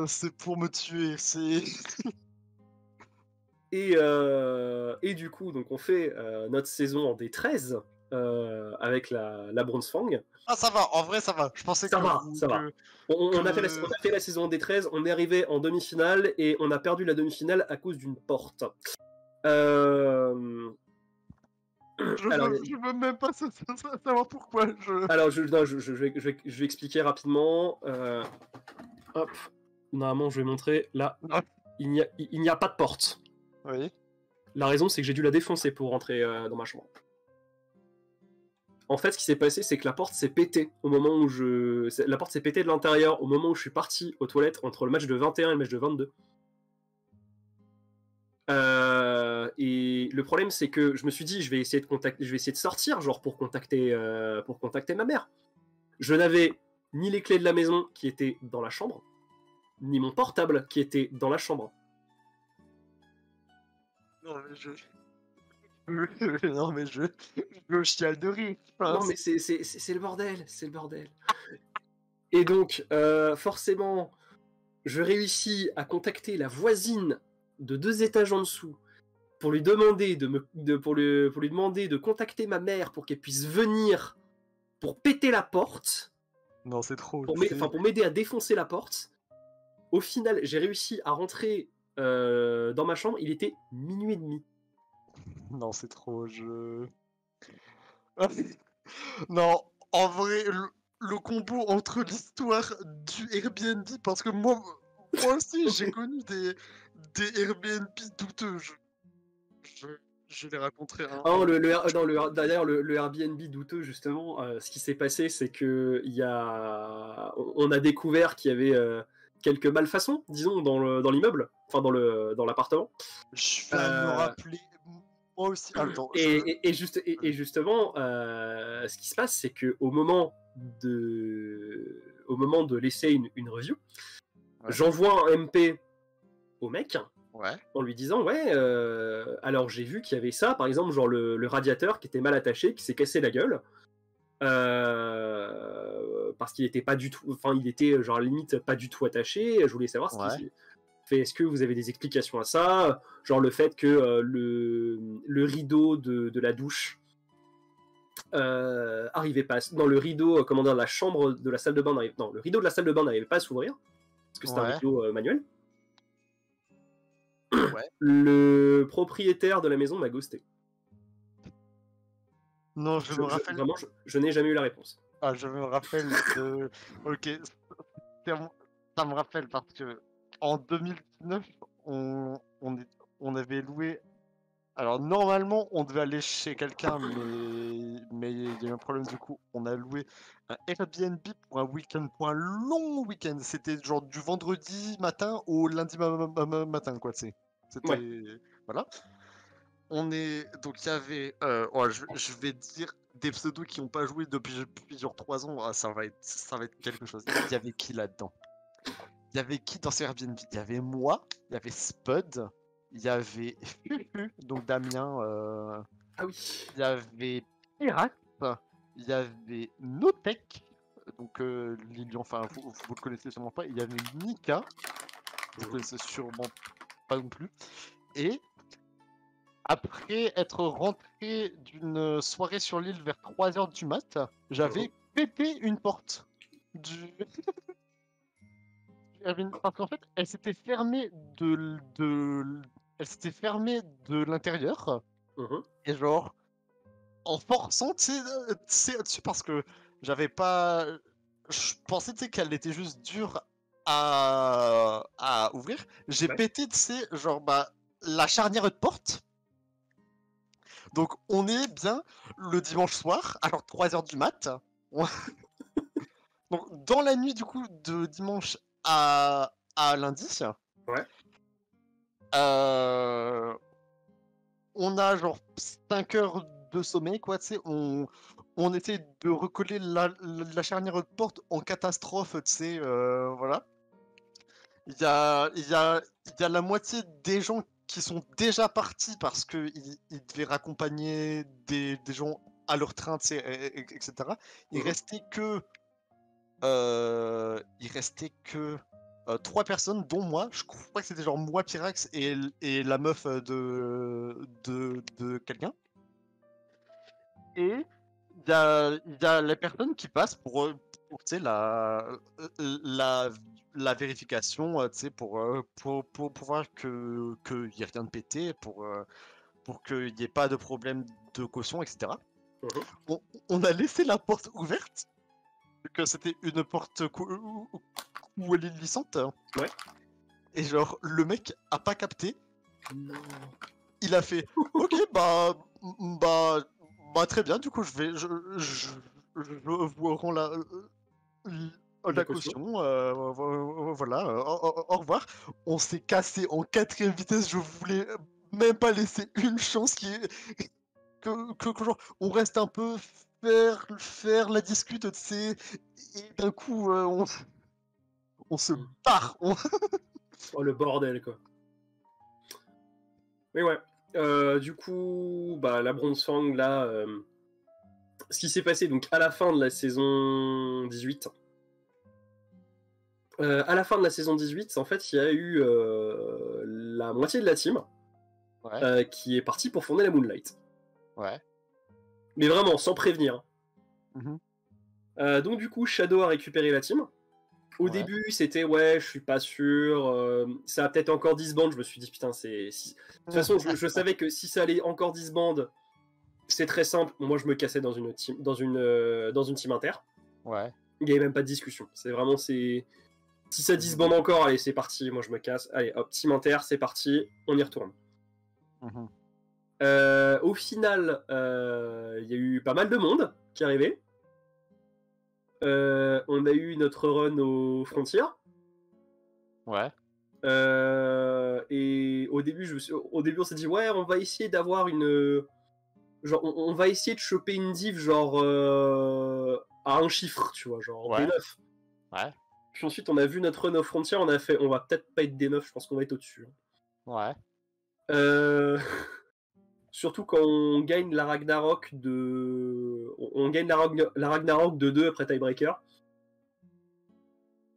Speaker 2: C'est pour me tuer. C'est.
Speaker 1: Et du coup, donc on fait notre saison en D13 avec la Bronzefang.
Speaker 2: Ah, ça va, en vrai, ça va. Je pensais
Speaker 1: ça va. On a fait la saison en D13, on est arrivé en demi-finale et on a perdu la demi-finale à cause d'une porte.
Speaker 2: Je veux même pas savoir pourquoi.
Speaker 1: Alors, je vais expliquer rapidement. Hop. Normalement, je vais montrer. Là, il n'y a pas de porte.
Speaker 2: Oui.
Speaker 1: La raison, c'est que j'ai dû la défoncer pour rentrer dans ma chambre. En fait, ce qui s'est passé, c'est que la porte s'est pétée au moment où la porte s'est pétée de l'intérieur au moment où je suis parti aux toilettes entre le match de 21 et le match de 22. Et le problème, c'est que je me suis dit, je vais essayer de sortir, genre pour contacter ma mère. Je n'avais ni les clés de la maison qui étaient dans la chambre, ni mon portable qui était dans la chambre.
Speaker 2: Non mais je chiale de rire.
Speaker 1: Non mais c'est le bordel, Et donc forcément, je réussis à contacter la voisine de 2 étages en dessous pour lui demander pour lui demander de contacter ma mère pour qu'elle puisse venir pour péter la porte.
Speaker 2: Non, c'est trop.
Speaker 1: Pour m'aider à défoncer la porte. Au final, j'ai réussi à rentrer dans ma chambre. Il était 00h30.
Speaker 2: Non, c'est trop. Non, en vrai, le combo entre l'histoire du Airbnb, parce que moi aussi j'ai connu des Airbnb douteux. je les raconterai un.
Speaker 1: Ah non, d'ailleurs, le Airbnb douteux, justement, ce qui s'est passé, c'est que on a découvert qu'il y avait quelques malfaçons, disons, dans l'immeuble, enfin dans l'appartement.
Speaker 2: Je viens de me rappeler, moi aussi. Attends,
Speaker 1: Et justement, ce qui se passe, c'est que au moment de laisser une review,
Speaker 2: ouais.
Speaker 1: j'envoie un MP au mec.
Speaker 2: Ouais.
Speaker 1: En lui disant ouais alors j'ai vu qu'il y avait ça par exemple genre le radiateur qui était mal attaché qui s'est cassé la gueule parce qu'il était pas du tout enfin il était genre limite pas du tout attaché. Je voulais savoir ce qui fait. Est-ce que vous avez des explications à ça, genre le fait que le rideau de la douche arrivait pas dans le rideau comment dire la chambre de la salle de bain non le rideau de la salle de bain n'arrivait pas à s'ouvrir parce que c'était un rideau manuel.
Speaker 2: Ouais.
Speaker 1: Le propriétaire de la maison m'a ghosté.
Speaker 2: Non, je me rappelle.
Speaker 1: Vraiment, je n'ai jamais eu la réponse.
Speaker 2: Ah, je me rappelle de. Ok, ça me rappelle parce que en 2019, on avait loué. Alors normalement, on devait aller chez quelqu'un, mais il y a eu un problème du coup. On a loué un Airbnb pour un week-end, pour un long week-end. C'était genre du vendredi matin au lundi matin, quoi. C'était voilà. On est donc il y avait, je vais dire des pseudos qui n'ont pas joué depuis plusieurs 3 ans. Ah, ça va être quelque chose. Il y avait qui là-dedans? Il y avait qui dans ce Airbnb? Il y avait moi, il y avait Spud. Il y avait Fufu, donc Damien.
Speaker 1: Ah oui.
Speaker 2: Il y avait Pirat. Il y avait Notek, donc Lilian, enfin vous le connaissez sûrement pas. Il y avait Mika, vous le connaissez sûrement pas non plus. Et après être rentré d'une soirée sur l'île vers 3h du mat, j'avais pété une porte du parce qu'en fait, elle s'était fermée elle s'était fermée de l'intérieur. Et genre, en forçant, tu sais, dessus parce que j'avais pas. Je pensais, tu sais, qu'elle était juste dure à ouvrir. J'ai pété, tu sais, genre, la charnière de porte. Donc, on est bien le dimanche soir, alors 3h du mat. Donc, dans la nuit, du coup, de dimanche à lundi.
Speaker 1: Ouais.
Speaker 2: On a genre 5 heures de sommeil, quoi, tu sais. On essaie de recoller la charnière de porte en catastrophe, tu sais, voilà. Il y a la moitié des gens qui sont déjà partis parce qu'ils devaient raccompagner des gens à leur train, tu sais, etc. Il restait que 3 personnes, dont moi. Je crois que c'était genre moi, Pyrax et la meuf de quelqu'un. Et il y a les personnes qui passent pour tu sais, la vérification, tu sais, pour voir qu'il n'y ait rien de pété, pour qu'il n'y ait pas de problème de caution, etc. On a laissé la porte ouverte, que c'était une porte où elle est glissante.
Speaker 1: Ouais.
Speaker 2: Et genre, le mec a pas capté.
Speaker 1: Non.
Speaker 2: Il a fait ok, bah très bien, du coup, je vous rends la caution. Voilà, au revoir. On s'est cassé en 4ème vitesse. Je voulais même pas laisser une chance que genre, on reste un peu faire la discute, tu sais, et d'un coup, on se barre.
Speaker 1: Oh, le bordel, quoi. Mais ouais. Du coup, la bronze fang, là, ce qui s'est passé donc à la fin de la saison 18. À la fin de la saison 18, en fait, il y a eu la moitié de la team qui est partie pour fonder la Moonlight.
Speaker 2: Ouais.
Speaker 1: Mais vraiment, sans prévenir. Donc du coup, Shadow a récupéré la team. Au début, c'était je suis pas sûr, ça a peut-être encore disband. Je me suis dit putain, de toute façon, je savais que si ça allait encore disband, c'est très simple. Moi, je me cassais dans une team, dans une team inter.
Speaker 2: Ouais.
Speaker 1: Il n'y avait même pas de discussion. C'est vraiment si ça disband encore, allez, c'est parti. Moi, je me casse. Allez, hop, team inter, c'est parti. On y retourne. Au final, il y a eu pas mal de monde qui est arrivé. On a eu notre run aux frontières.
Speaker 2: Ouais.
Speaker 1: Et au début, on s'est dit ouais, on va essayer d'avoir une, genre, on va essayer de choper une div genre à un chiffre, tu vois, genre
Speaker 2: Ouais.
Speaker 1: D9.
Speaker 2: Ouais.
Speaker 1: Puis ensuite, on a vu notre run aux frontières, on a fait, on va peut-être pas être D9, je pense qu'on va être au-dessus.
Speaker 2: Ouais.
Speaker 1: Surtout quand on gagne la Ragnarok de, on gagne la Ragnarok de 2 après tiebreaker.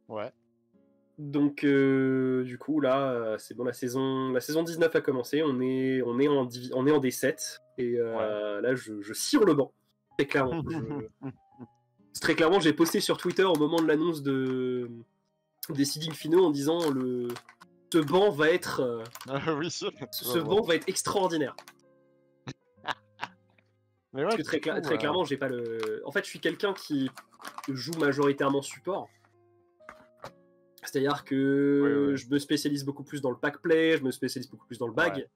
Speaker 2: Ouais.
Speaker 1: Donc du coup là, c'est bon, la saison 19 a commencé, on est en D7 et là je cire le banc. Très clairement. Très clairement, j'ai posté sur Twitter au moment de l'annonce des seedings finaux en disant ce banc va être
Speaker 2: Oui,
Speaker 1: ce banc va être extraordinaire.
Speaker 2: Mais ouais,
Speaker 1: Parce que très clairement, j'ai pas le. En fait, je suis quelqu'un qui joue majoritairement support. C'est-à-dire que je me spécialise beaucoup plus dans le pack play, je me spécialise beaucoup plus dans le bag.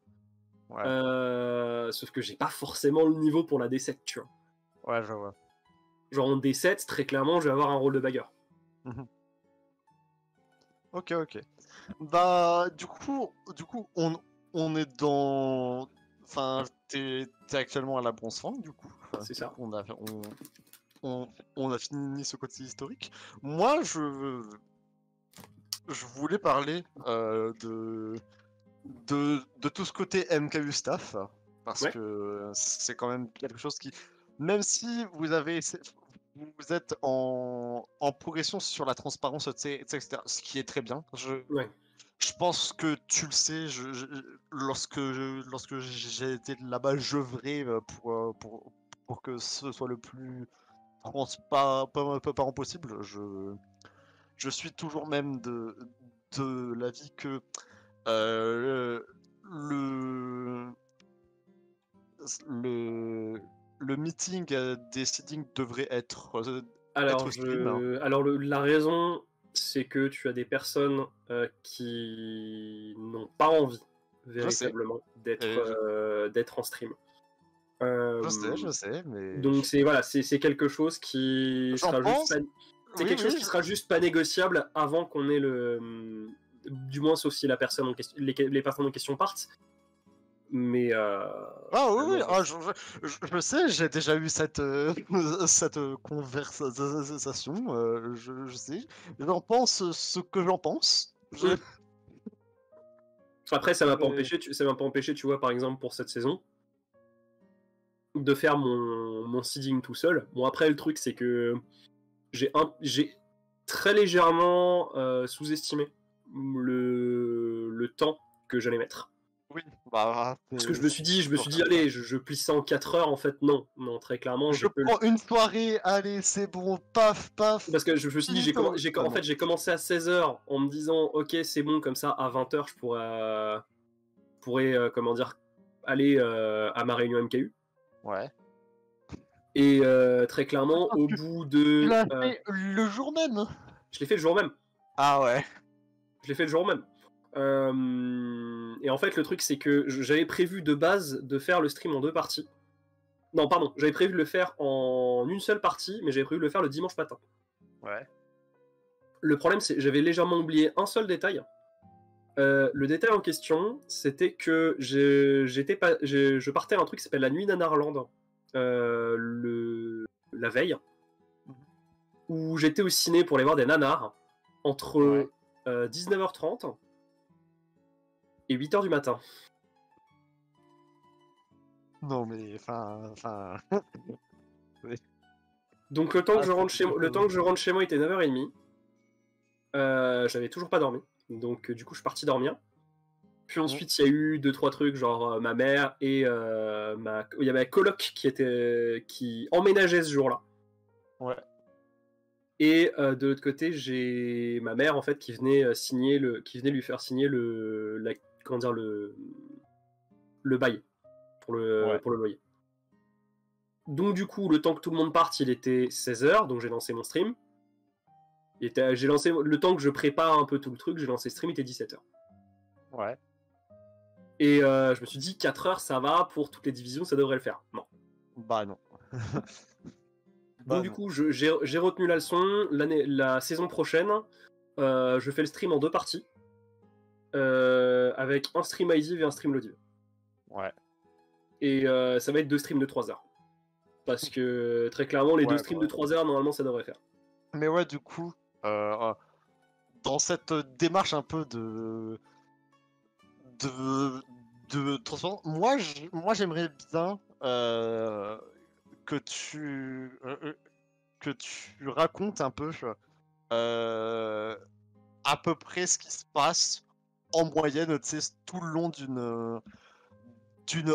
Speaker 1: Sauf que j'ai pas forcément le niveau pour la D7, tu vois.
Speaker 2: Ouais, je vois.
Speaker 1: Genre en D7, très clairement, je vais avoir un rôle de bagger.
Speaker 2: Ok. Bah, du coup, on est dans. Enfin, t'es actuellement à la bronze fin, du coup.
Speaker 1: C'est ça.
Speaker 2: On a fini ce côté historique. Moi, je voulais parler de tout ce côté MKU staff, parce que c'est quand même quelque chose qui, même si vous êtes en progression sur la transparence, etc., ce qui est très bien. Je pense que tu le sais, lorsque j'ai été là-bas, j'œuvrais pour que ce soit le plus transparent possible. Je suis toujours même de l'avis que le, le meeting des seedings devrait être stream.
Speaker 1: Alors la raison, c'est que tu as des personnes qui n'ont pas envie véritablement d'être en stream.
Speaker 2: Je sais, mais
Speaker 1: donc c'est quelque chose qui sera juste chose qui sera juste pas négociable avant qu'on ait du moins sauf si la personne les personnes en question partent. Mais
Speaker 2: je sais, j'ai déjà eu cette conversation. Je sais, j'en pense ce que j'en pense.
Speaker 1: Après, ça m'a pas empêché, tu vois, par exemple pour cette saison, de faire mon seeding tout seul. Bon, après, le truc, c'est que j'ai très légèrement sous-estimé le temps que j'allais mettre.
Speaker 2: Oui, bah,
Speaker 1: parce que je me suis dit, allez, je plie ça en 4 heures, en fait, non, très clairement.
Speaker 2: Je prends une soirée, allez, c'est bon, paf.
Speaker 1: Parce que je me suis dit, j'ai commencé à 16h en me disant, ok, c'est bon, comme ça, à 20h, je pourrais comment dire, aller à ma réunion MKU.
Speaker 2: Ouais.
Speaker 1: Et très clairement, au bout de...
Speaker 2: Tu l'as fait le jour même?
Speaker 1: Je l'ai fait le jour même.
Speaker 2: Ah ouais.
Speaker 1: Je l'ai fait le jour même. Et en fait, le truc, c'est que j'avais prévu de base de faire le stream en 2 parties. Non, pardon, j'avais prévu de le faire en une seule partie, mais j'avais prévu de le faire le dimanche matin.
Speaker 2: Ouais.
Speaker 1: Le problème, c'est que j'avais légèrement oublié un seul détail. Le détail en question, c'était que je partais à un truc qui s'appelle la Nuit Nanarland la veille, où j'étais au ciné pour aller voir des nanars entre 19h30 et 8h du matin.
Speaker 2: Non mais enfin.
Speaker 1: Donc le temps que je rentre chez moi était 9h30. J'avais toujours pas dormi. Donc du coup je suis parti dormir. Puis ensuite il y a eu 2-3 trucs, genre ma mère et il y avait ma coloc qui emménageait ce jour-là.
Speaker 2: Ouais.
Speaker 1: Et de l'autre côté, j'ai ma mère en fait qui venait lui faire signer le bail pour le loyer. Donc du coup, le temps que tout le monde parte, il était 16h, donc j'ai lancé mon stream. J'ai lancé le temps que je prépare un peu tout le truc, j'ai lancé le stream, il était 17h.
Speaker 2: Ouais.
Speaker 1: Et je me suis dit 4 heures ça va, pour toutes les divisions ça devrait le faire. Non.
Speaker 2: Bah non.
Speaker 1: Donc du coup j'ai retenu la leçon. La saison prochaine, je fais le stream en 2 parties. Avec un stream IDIV et un stream Lodiv.
Speaker 2: Ouais.
Speaker 1: Et ça va être 2 streams de 3 heures. Parce que très clairement, les 2 streams de 3 heures, normalement, ça devrait faire.
Speaker 2: Mais ouais, du coup, dans cette démarche un peu de transformation, moi j'aimerais bien que tu racontes un peu à peu près ce qui se passe en moyenne, tu sais, tout le long d'une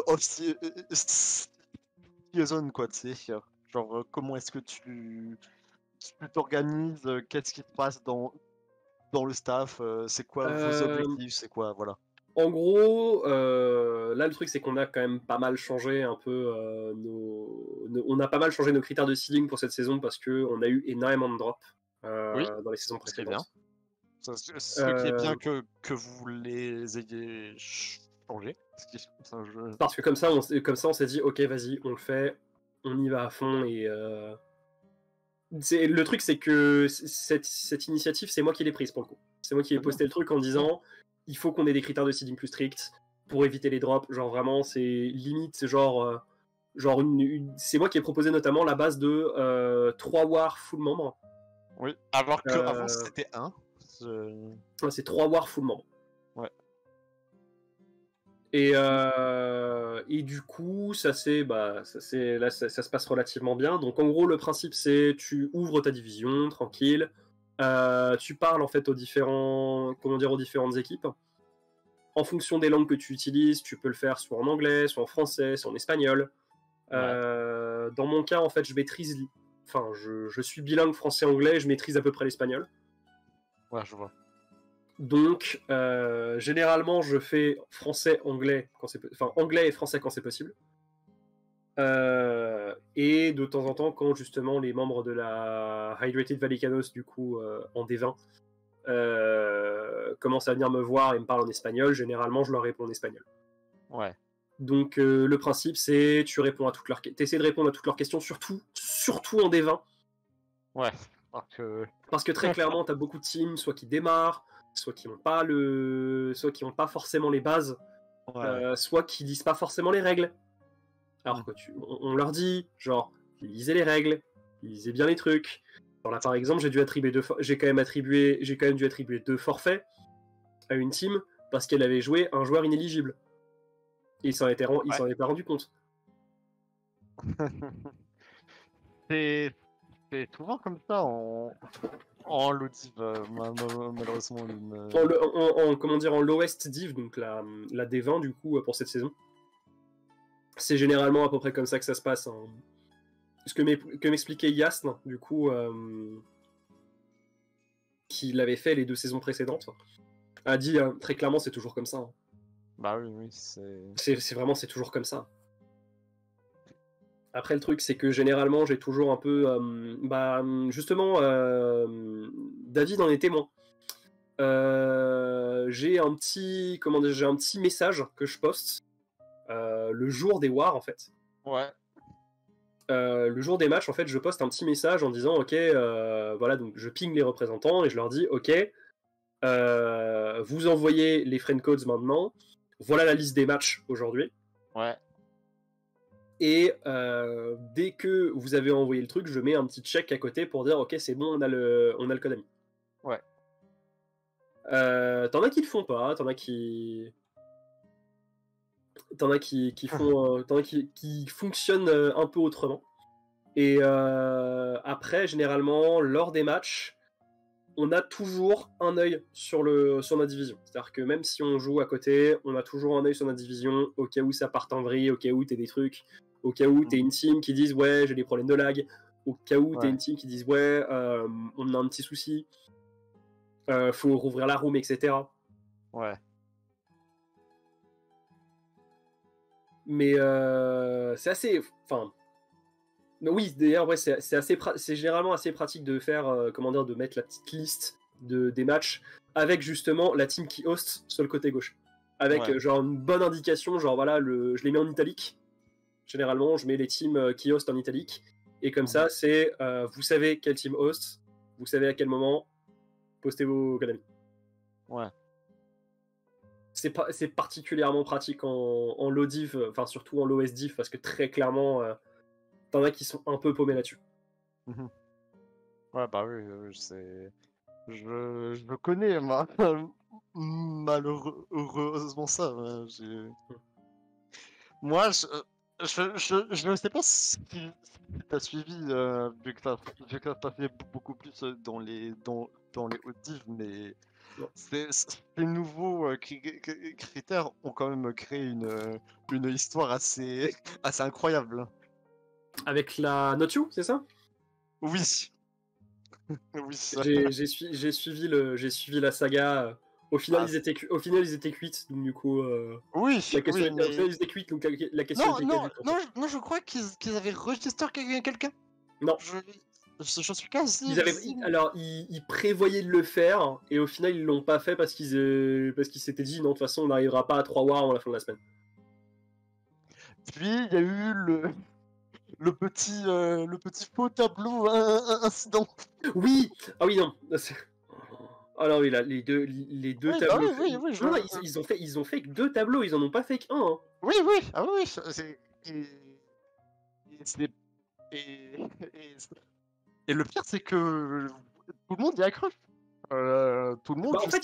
Speaker 2: off-season, quoi, tu sais. Genre, comment est-ce que tu t'organises, qu'est-ce qui se passe dans le staff, c'est quoi vos objectifs, c'est quoi, voilà.
Speaker 1: En gros, là le truc c'est qu'on a quand même pas mal changé un peu on a pas mal changé nos critères de seeding pour cette saison parce que on a eu énormément de drops dans les saisons précédentes.
Speaker 2: Ce qui est bien que vous les ayez changés.
Speaker 1: Parce que comme ça on s'est dit ok vas-y on le fait, on y va à fond et le truc c'est que cette initiative c'est moi qui l'ai prise pour le coup. C'est moi qui ai posté le truc en disant il faut qu'on ait des critères de seeding plus stricts pour éviter les drops. Genre vraiment c'est limite, c'est genre c'est moi qui ai proposé notamment la base de 3 wars full membres.
Speaker 2: Oui, alors que avant c'était 1.
Speaker 1: C'est 3 wars full membres.
Speaker 2: Ouais.
Speaker 1: Et du coup, ça se passe relativement bien. Donc en gros, le principe c'est tu ouvres ta division tranquille, tu parles en fait aux différentes équipes. En fonction des langues que tu utilises, tu peux le faire soit en anglais, soit en français, soit en espagnol. Dans mon cas, en fait, je suis bilingue français-anglais, je maîtrise à peu près l'espagnol.
Speaker 2: Ouais, je vois.
Speaker 1: Donc, généralement, je fais français-anglais, anglais et français quand c'est possible. Et de temps en temps, quand justement les membres de la Hydrated Valicanos, du coup, en D20, commencent à venir me voir et me parlent en espagnol, généralement, je leur réponds en espagnol.
Speaker 2: Ouais.
Speaker 1: Donc, le principe, c'est tu réponds à t'essaies de répondre à toutes leurs questions, surtout en D20.
Speaker 2: Ouais.
Speaker 1: Parce que très clairement, t'as beaucoup de teams, soit qui démarrent, soit qui n'ont pas forcément les bases, soit qui lisent pas forcément les règles. Alors que on leur dit, genre, lisez les règles, lisez bien les trucs. Alors là, par exemple, j'ai quand même dû attribuer 2 forfaits à une team parce qu'elle avait joué un joueur inéligible. Et il s'en était pas rendu compte.
Speaker 2: C'est souvent comme ça en low div, malheureusement.
Speaker 1: En lowest div, donc la D20 du coup pour cette saison. C'est généralement à peu près comme ça que ça se passe. Hein. Ce que m'expliquait Yasn, du coup, qui l'avait fait les 2 saisons précédentes, a dit très clairement c'est toujours comme ça. Hein.
Speaker 2: Bah oui,
Speaker 1: c'est toujours comme ça. Après, le truc, c'est que généralement, j'ai toujours un peu... justement, David en est témoin. J'ai un petit message que je poste le jour des wars, en fait.
Speaker 2: Ouais.
Speaker 1: Le jour des matchs, en fait, je poste un petit message en disant, ok, voilà, donc je ping les représentants et je leur dis, ok, vous envoyez les friend codes maintenant, voilà la liste des matchs aujourd'hui.
Speaker 2: Ouais.
Speaker 1: Et dès que vous avez envoyé le truc, je mets un petit check à côté pour dire ok c'est bon, on a le code ami.
Speaker 2: Ouais.
Speaker 1: T'en as qui le font pas, t'en as qui font, t'en as qui fonctionnent un peu autrement. Et après généralement lors des matchs, on a toujours un œil sur notre division. C'est-à-dire que même si on joue à côté, on a toujours un œil sur notre division au cas où ça parte en vrille, au cas où t'es des trucs. Au cas où t'es une team qui disent ouais j'ai des problèmes de lag, au cas où t'es une team qui disent ouais on a un petit souci, faut rouvrir la room, etc.
Speaker 2: Ouais.
Speaker 1: Mais c'est assez, oui d'ailleurs ouais c'est généralement assez pratique de faire de mettre la petite liste des matchs avec justement la team qui host sur le côté gauche. avec genre une bonne indication, genre voilà, je les mets en italique. Généralement, je mets les teams qui hostent en italique. Et comme ça, c'est vous savez quel team host, vous savez à quel moment, postez vos Konami.
Speaker 2: Ouais.
Speaker 1: C'est particulièrement pratique en low div, enfin surtout en low SDiv, parce que très clairement, t'en as qui sont un peu paumés là-dessus.
Speaker 2: Ouais, bah oui, c'est... Je connais malheureusement ça. Moi, je ne sais pas si tu as suivi, vu que tu as fait beaucoup plus dans les hautes div, mais ces nouveaux critères ont quand même créé une histoire assez incroyable.
Speaker 1: Avec la Not You, c'est ça?
Speaker 2: Oui. Oui.
Speaker 1: J'ai suivi la saga. Au final, ils étaient cuites, donc du coup.
Speaker 2: Oui,
Speaker 1: la question
Speaker 2: oui, mais...
Speaker 1: au final, ils étaient cuites, donc la question était
Speaker 2: non, je crois qu'ils avaient registré quelqu'un.
Speaker 1: Non.
Speaker 2: Je suis quasi.
Speaker 1: Alors, ils prévoyaient de le faire, et au final, ils l'ont pas fait parce qu'ils s'étaient dit, non, de toute façon, on n'arrivera pas à 3 wars avant la fin de la semaine.
Speaker 2: Puis, il y a eu le petit faux tableau incident.
Speaker 1: Oui. Ah oui, non. Ah non, oui, là, les deux tableaux.
Speaker 2: Bah oui,
Speaker 1: non, ils ont fait que 2 tableaux, ils en ont pas fait qu'un. Hein.
Speaker 2: Oui, ah oui, et le pire, c'est que tout le monde y a cru. Tout le monde.
Speaker 1: En fait,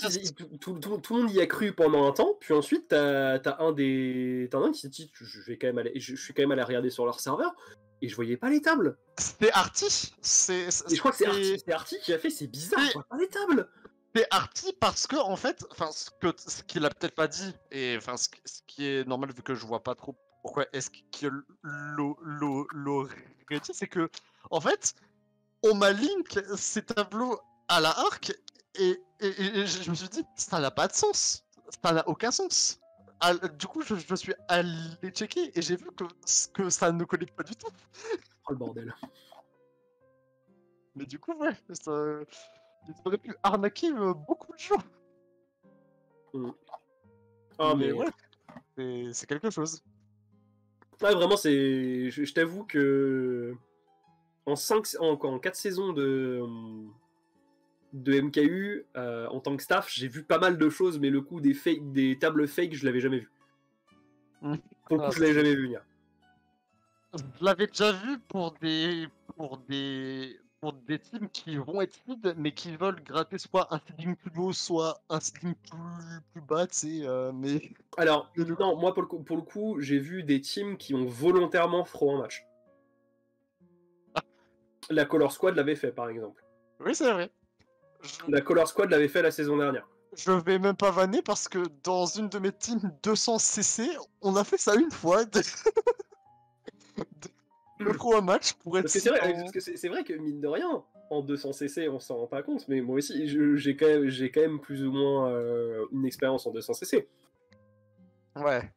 Speaker 1: tout le monde y a cru pendant un temps, puis ensuite, t'as un qui s'est dit, je suis quand même allé regarder sur leur serveur, et je voyais pas les tables.
Speaker 2: C'était Arty.
Speaker 1: Et je crois que c'est Arty qui a fait, c'est bizarre, je vois pas les tables.
Speaker 2: C'est Arty parce que, en fait, ce qu'il a peut-être pas dit, et enfin, ce qui est normal vu que je vois pas trop pourquoi est-ce qu'il l'aurait dit, c'est que, en fait, on m'a link ces tableaux à la arc, et je me suis dit, ça n'a pas de sens. Ça n'a aucun sens. Du coup, je suis allé checker et j'ai vu que ça ne collait pas du tout.
Speaker 1: Oh le bordel.
Speaker 2: Mais du coup, ouais, ils auraient pu arnaquer beaucoup de gens.
Speaker 1: Ah, mais
Speaker 2: ouais, c'est quelque chose.
Speaker 1: Ouais, vraiment, je t'avoue que en 4 saisons de MKU, en tant que staff, j'ai vu pas mal de choses, mais le coup des tables fake, je l'avais jamais vu. Pour le coup, je l'avais jamais vu venir.
Speaker 2: Je l'avais déjà vu pour des teams qui vont être feed, mais qui veulent gratter soit un seeding plus haut, soit un seeding plus bas, tu sais, mais...
Speaker 1: Alors, non, moi, pour le coup, j'ai vu des teams qui ont volontairement throw un match. La Color Squad l'avait fait, par exemple.
Speaker 2: Oui, c'est vrai.
Speaker 1: La Color Squad l'avait fait la saison dernière.
Speaker 2: Je vais même pas vanner parce que dans une de mes teams 200 CC, on a fait ça une fois. Le throw un match pour être...
Speaker 1: Parce que c'est vrai que, mine de rien, en 200 CC, on s'en rend pas compte, mais moi aussi, j'ai quand même plus ou moins une expérience en 200 CC.
Speaker 2: Ouais.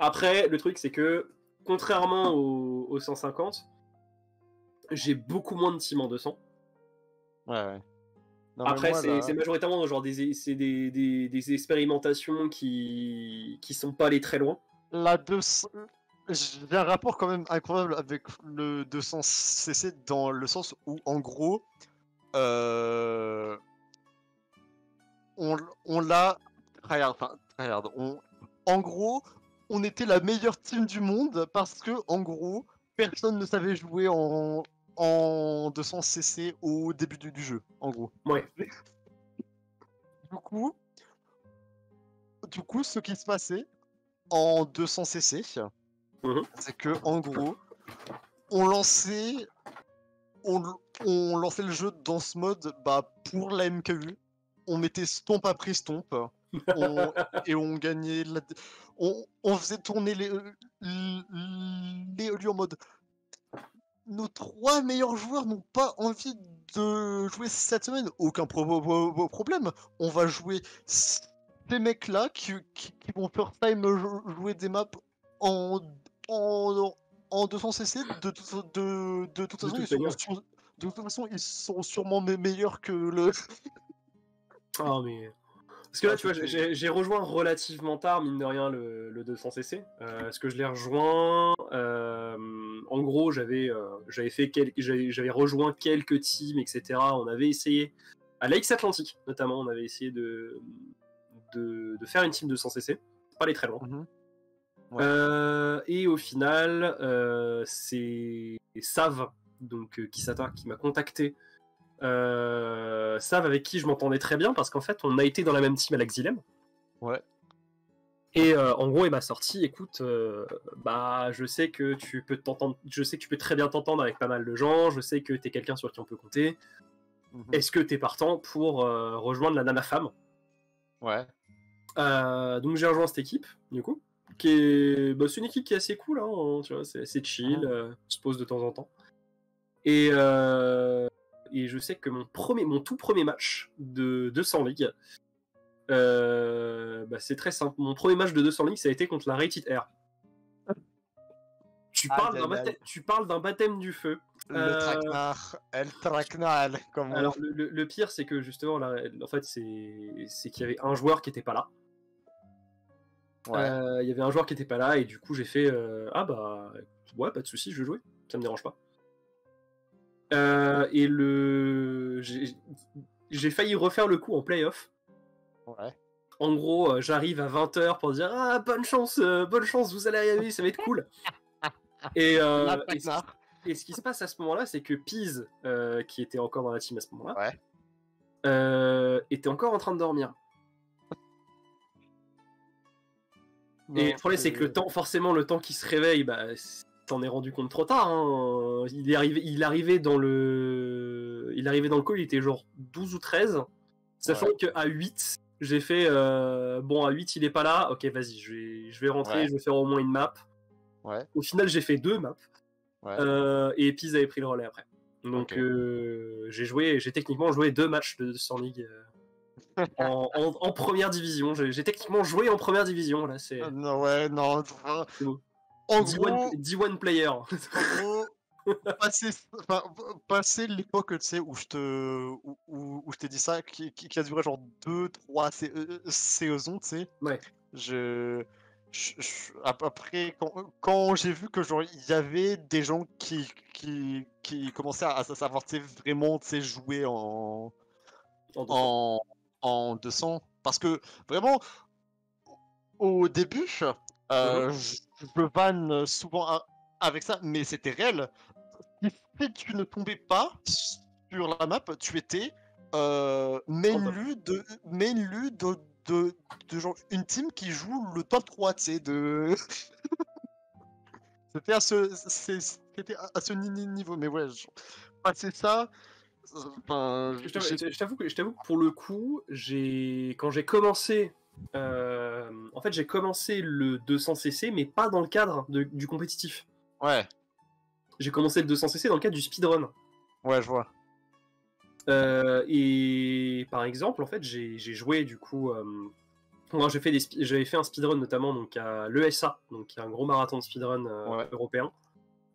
Speaker 1: Après, le truc, c'est que, contrairement aux 150, j'ai beaucoup moins de teams en 200.
Speaker 2: Ouais.
Speaker 1: Non, après, c'est majoritairement genre des expérimentations qui sont pas allées très loin.
Speaker 2: La 200... J'ai un rapport quand même incroyable avec le 200cc dans le sens où, en gros, on l'a tryhard. En gros, on était la meilleure team du monde parce que, en gros, personne ne savait jouer en 200cc au début du jeu, en gros.
Speaker 1: Ouais.
Speaker 2: Du coup, ce qui se passait en 200cc, c'est que, en gros, on lançait le jeu dans ce mode pour la MKU. On mettait stomp après stomp et on gagnait. On faisait tourner les lieux en mode. Nos 3 meilleurs joueurs n'ont pas envie de jouer cette semaine. Aucun problème. On va jouer ces mecs-là qui vont first time jouer des maps en 200cc. De toute façon, ils sont sûrement meilleurs que le.
Speaker 1: Ah, mais. Parce que là, tu vois, j'ai rejoint relativement tard, mine de rien, le 200cc. Parce que je l'ai rejoint. En gros, j'avais rejoint quelques teams, etc. On avait essayé, à l'Aix Atlantique notamment, on avait essayé de faire une team 200cc. Pas aller très loin. Et au final, c'est Sav, donc Kisata, qui m'a contacté. Sav, avec qui je m'entendais très bien parce qu'en fait on a été dans la même team à l'Axilem. Et en gros il m'a sorti, écoute, je sais que tu peux t'entendre, je sais que tu peux très bien t'entendre avec pas mal de gens, je sais que t'es quelqu'un sur qui on peut compter. Est-ce que t'es partant pour rejoindre la Nana Femme? Donc j'ai rejoint cette équipe du coup, qui est, c'est une équipe qui est assez cool, hein, tu vois, c'est assez chill, on se pose de temps en temps. Et je sais que mon tout premier match de 200 League, c'est très simple. Mon premier match de 200 League, ça a été contre la Rated Air. Tu parles d'un baptême du feu.
Speaker 2: Le traquenard, comme
Speaker 1: alors le pire, c'est que justement, en fait, c'est qu'il y avait un joueur qui était pas là. Il y avait un joueur qui était pas là, et du coup, j'ai fait ouais, pas de souci, je vais jouer, ça me dérange pas. Et j'ai failli refaire le coup en playoff. En gros, j'arrive à 20h pour dire bonne chance, vous allez y arriver, ça va être cool. Et ce qui se passe à ce moment-là, c'est que Piz, qui était encore dans la team à ce moment-là, était encore en train de dormir. Et le problème, c'est que le temps qu'il se réveille, t'en es rendu compte trop tard. Hein. Il arrivait dans le call, il était genre 12 ou 13. Sachant qu'à 8, j'ai fait à 8, il est pas là. Ok, vas-y, je vais rentrer, je vais faire au moins une map. Au final, j'ai fait 2 maps. Et Piz avait pris le relais après. Donc j'ai techniquement joué 2 matchs de 100 League. En première division, j'ai techniquement joué en première division là. C'est
Speaker 2: non.
Speaker 1: En gros, D1 player.
Speaker 2: En gros, passer l'époque, tu sais, où je t'ai dit ça, qui a duré genre 2-3 saisons, tu sais. Après, quand j'ai vu que genre il y avait des gens qui commençaient à savoir, tu sais, vraiment, tu sais, jouer en 200, parce que vraiment au début je vanne souvent avec ça, mais c'était réel. Si tu ne tombais pas sur la map, tu étais main-lu de genre une team qui joue le top 3, tu sais, de c'était à ce niveau, mais ouais, passer ça.
Speaker 1: Je t'avoue que pour le coup, quand j'ai commencé, en fait, j'ai commencé le 200cc, mais pas dans le cadre du compétitif. J'ai commencé le 200cc dans le cadre du speedrun.
Speaker 2: Je vois.
Speaker 1: Et par exemple, en fait, j'ai joué du coup. J'avais fait un speedrun notamment donc à l'ESA, donc qui est un gros marathon de speedrun européen,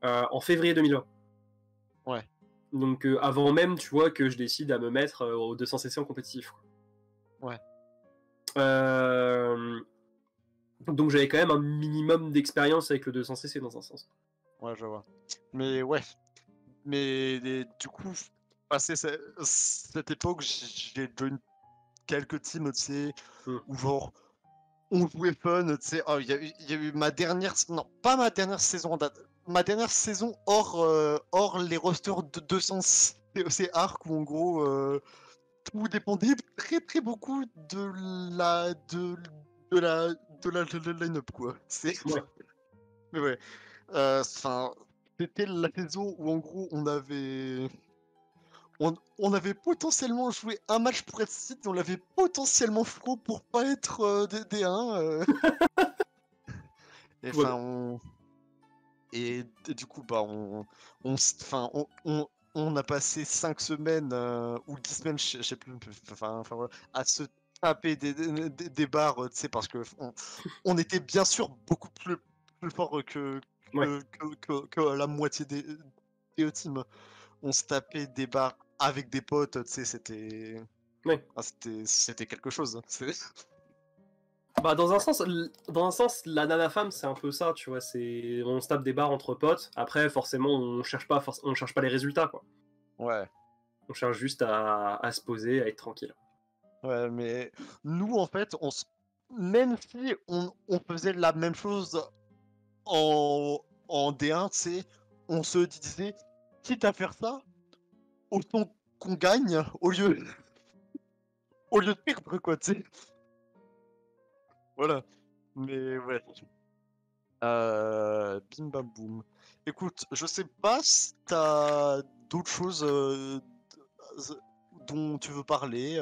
Speaker 1: en février 2020. Donc avant même, tu vois, que je décide à me mettre au 200cc en compétitif. Donc j'avais quand même un minimum d'expérience avec le 200cc dans un sens.
Speaker 2: Je vois. Mais du coup, passé cette époque, j'ai joint quelques teams, tu sais, où genre on jouait fun, tu sais. Il y a eu ma dernière, non, pas ma dernière saison en date, ma dernière saison hors les rosters de 200 CEC Arc, où en gros tout dépendait très très beaucoup de la line-up, quoi. Mais ouais, c'était la saison où en gros on avait potentiellement joué un match pour être site, on l'avait potentiellement fro pour pas être D1. Et du coup, on a passé 5 semaines ou 10 semaines, je sais plus, à se taper des barres, tu sais, parce que on était bien sûr beaucoup plus fort que la moitié des teams. On se tapait des barres avec des potes, tu sais, c'était...
Speaker 1: Oui.
Speaker 2: Ah, c'était quelque chose.
Speaker 1: Bah, dans un sens, la nana femme, c'est un peu ça, tu vois. On se tape des barres entre potes. Après, forcément, on cherche pas les résultats, quoi.
Speaker 2: Ouais.
Speaker 1: On cherche juste à se poser, à être tranquille.
Speaker 2: Ouais, mais nous, en fait, même si on faisait la même chose en D1, tu sais, on se disait, quitte à faire ça, autant qu'on gagne au lieu de perdre, quoi, tu sais. Voilà. Mais ouais. Bim bam boum. Écoute, je sais pas si t'as d'autres choses dont tu veux parler.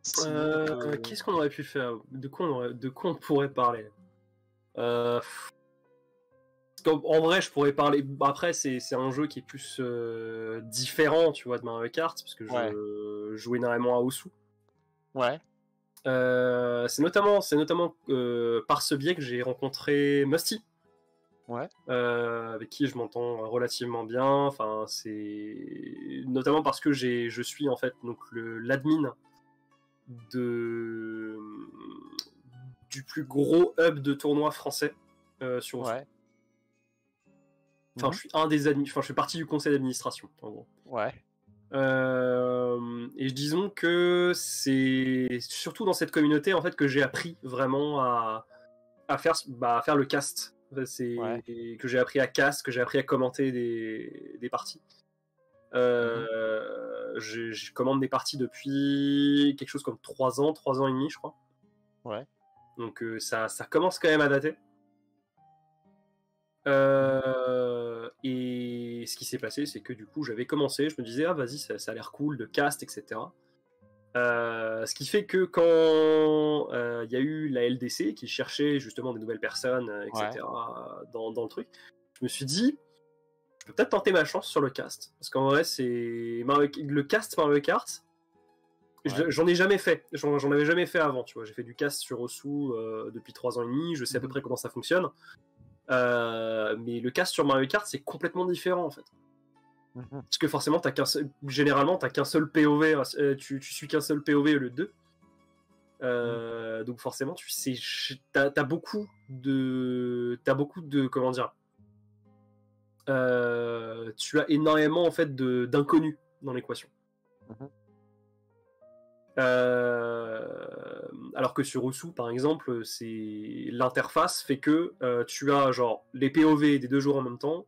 Speaker 2: Sinon, on peut.
Speaker 1: Qu'est-ce qu'on aurait pu faire? De quoi on pourrait parler? Euh, En vrai, je pourrais parler. Après, c'est un jeu qui est plus différent, tu vois, de Mario Kart, parce que
Speaker 2: Ouais.
Speaker 1: je joue énormément à Osu.
Speaker 2: Ouais.
Speaker 1: C'est notamment par ce biais que j'ai rencontré Musty,
Speaker 2: Ouais.
Speaker 1: avec qui je m'entends relativement bien. Enfin, c'est notamment parce que je suis en fait donc l'admin de du plus gros hub de tournois français sur Osu.
Speaker 2: Ouais.
Speaker 1: Enfin, je suis un des admin, enfin, je fais partie du conseil d'administration, en gros.
Speaker 2: Ouais.
Speaker 1: Et disons que c'est surtout dans cette communauté en fait que j'ai appris vraiment à faire le cast. C'est que j'ai appris à cast, que j'ai appris à commenter des parties. Je commande des parties depuis quelque chose comme 3 ans et demi, je crois.
Speaker 2: Ouais.
Speaker 1: Donc ça commence quand même à dater. Et ce qui s'est passé, c'est que du coup, j'avais commencé, je me disais, ah vas-y, ça a l'air cool de cast, etc. Ce qui fait que quand il y a eu la LDC qui cherchait justement des nouvelles personnes,
Speaker 2: Ouais.
Speaker 1: etc., dans le truc, je me suis dit, je peux peut-être tenter ma chance sur le cast. Parce qu'en vrai, le cast Mario Kart,
Speaker 2: Ouais.
Speaker 1: j'en ai jamais fait. J'en avais jamais fait avant, tu vois. J'ai fait du cast sur Osu depuis 3 ans et demi, je sais à peu près comment ça fonctionne. Mais le cast sur Mario Kart, c'est complètement différent en fait. Parce que forcément, généralement, t'as qu'un seul POV, tu suis qu'un seul POV au lieu de deux. Donc forcément, t'as beaucoup de, comment dire, tu as énormément en fait d'inconnus dans l'équation. Alors que sur Osu, par exemple, l'interface fait que tu as genre les POV des 2 jours en même temps,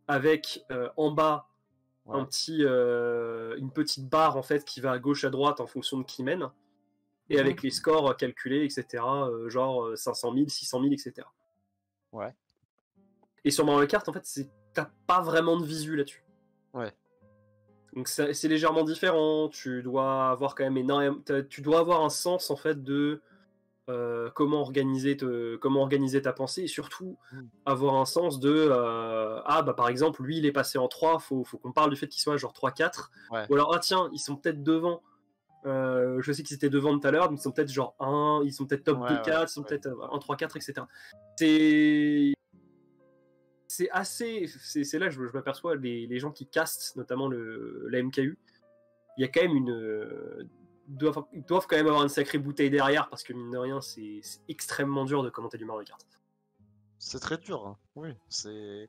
Speaker 1: avec en bas
Speaker 2: Ouais.
Speaker 1: une petite barre en fait qui va à gauche à droite en fonction de qui mène, et avec les scores calculés, etc. Genre 500 000, 600 000, etc.
Speaker 2: Ouais.
Speaker 1: Et sur Mario Kart, en fait, t'as pas vraiment de visu là-dessus.
Speaker 2: Ouais.
Speaker 1: Donc c'est légèrement différent. Tu dois avoir quand même tu dois avoir un sens en fait de comment organiser ta pensée, et surtout avoir un sens de ah bah par exemple lui il est passé en 3, faut qu'on parle du fait qu'il soit genre 3-4,
Speaker 2: Ouais.
Speaker 1: ou alors ah tiens ils sont peut-être devant, je sais qu'ils étaient devant tout à l'heure, mais ils sont peut-être genre 1, ils sont peut-être top
Speaker 2: Ouais,
Speaker 1: 2-4,
Speaker 2: ouais,
Speaker 1: ils sont
Speaker 2: ouais.
Speaker 1: peut-être 1-3-4, etc. C'est assez, c'est là que je m'aperçois, les gens qui castent notamment la MKU, il y a quand même ils doivent quand même avoir une sacrée bouteille derrière, parce que mine de rien, c'est extrêmement dur de commenter du Mario Kart.
Speaker 2: C'est très dur, hein. Oui, c'est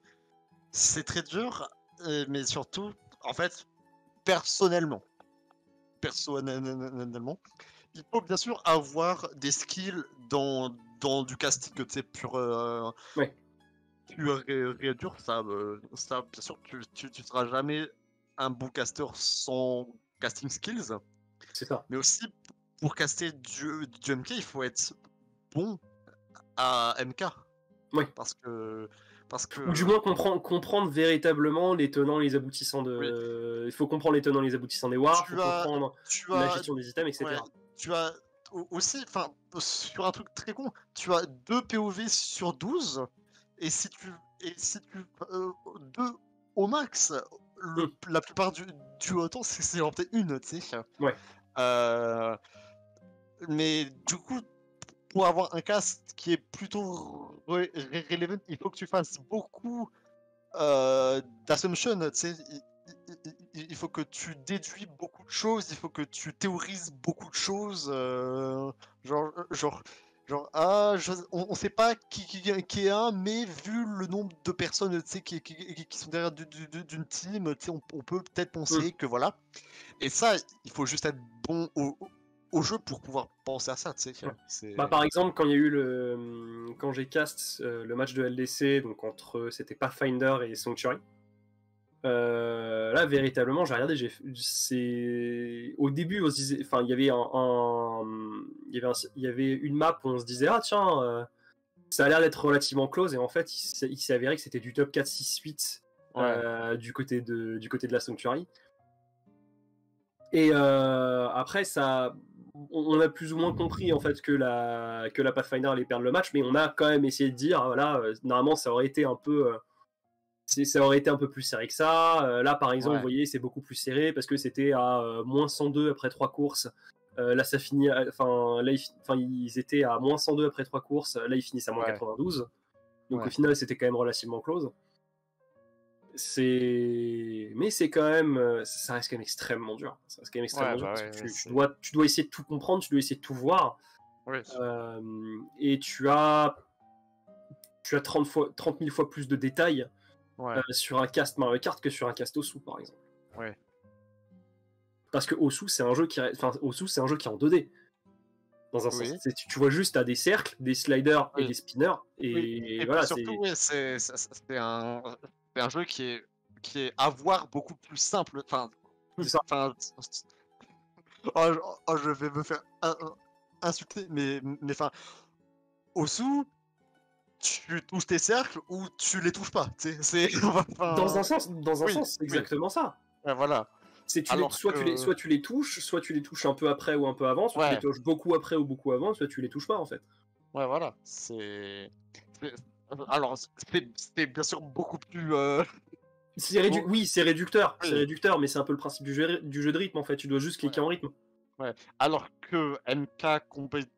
Speaker 2: très dur, mais surtout, en fait, personnellement, il faut bien sûr avoir des skills dans du casting, tu sais,
Speaker 1: Ouais,
Speaker 2: pur et dur. Ça, bien sûr, tu seras jamais un bon caster sans casting skills,
Speaker 1: c'est ça.
Speaker 2: mais aussi pour caster du MK, il faut être bon à MK.
Speaker 1: Ouais.
Speaker 2: Parce que. Parce
Speaker 1: Ou du
Speaker 2: que.
Speaker 1: moins comprendre véritablement les tenants, les aboutissants
Speaker 2: Oui,
Speaker 1: Il faut comprendre les tenants, les aboutissants des warps, il faut
Speaker 2: tu as.
Speaker 1: comprendre
Speaker 2: Tu
Speaker 1: la
Speaker 2: as.
Speaker 1: gestion des items,
Speaker 2: Ouais,
Speaker 1: etc.
Speaker 2: tu as aussi. Enfin, sur un truc très con, tu as 2 POV sur 12. Et si tu. Et si tu. 2 au max. La plupart du temps, c'est en peut-être une, tu sais.
Speaker 1: Ouais.
Speaker 2: Euh, mais du coup, pour avoir un cast qui est plutôt relevant, il faut que tu fasses beaucoup d'assumption, tu sais. Il faut que tu déduis beaucoup beaucoup de choses, il faut que tu théorises beaucoup de choses, on sait pas qui est un, mais vu le nombre de personnes, tu sais, qui sont derrière d'une team, tu sais, on peut peut-être penser que voilà. Et ça, il faut juste être bon au jeu pour pouvoir penser à ça, tu sais.
Speaker 1: Bah, par exemple, quand il y a eu quand j'ai cast le match de LDC, donc c'était Pathfinder et Sanctuary. Là, véritablement, j'ai regardé. C'est au début, on se disait, enfin, il y avait il y avait une map où on se disait, ah tiens, ça a l'air d'être relativement close, et en fait, il s'est avéré que c'était du top 4, 6, 8 du côté de la Sanctuary. Et après, on a plus ou moins compris en fait que la Pathfinder allait perdre le match, mais on a quand même essayé de dire, voilà, normalement, ça aurait été un peu plus serré que ça. Là, par exemple, vous voyez, c'est beaucoup plus serré parce que c'était à moins 102 après 3 courses. Là, ça finit. Ils étaient à moins 102 après 3 courses. Là, ils finissent à moins 92. Donc, au final, c'était quand même relativement close. Mais c'est quand même. Ça reste quand même extrêmement dur. Ça reste quand même extrêmement dur. Tu dois essayer de tout comprendre, tu dois essayer de tout voir. Et tu as 30 000 fois plus de détails. Sur un cast Mario Kart que sur un cast Osu, par exemple. Parce que Osu, c'est un jeu qui est en 2D. Dans un sens. Tu vois juste, t'as des cercles, des sliders et des spinners. Et voilà.
Speaker 2: Surtout, c'est un jeu qui est à voir beaucoup plus simple. Enfin, je vais me faire insulter, mais enfin, Osu, tu touches tes cercles ou tu les touches pas.
Speaker 1: Dans un sens, c'est exactement ça.
Speaker 2: Voilà.
Speaker 1: Soit tu les touches un peu après ou un peu avant, soit tu les touches beaucoup après ou beaucoup avant, soit tu les touches pas en fait.
Speaker 2: Voilà. Alors, c'est bien sûr beaucoup plus.
Speaker 1: Oui, c'est réducteur. C'est réducteur, mais c'est un peu le principe du jeu de rythme en fait. Tu dois juste cliquer en rythme.
Speaker 2: Alors que MK compétitif,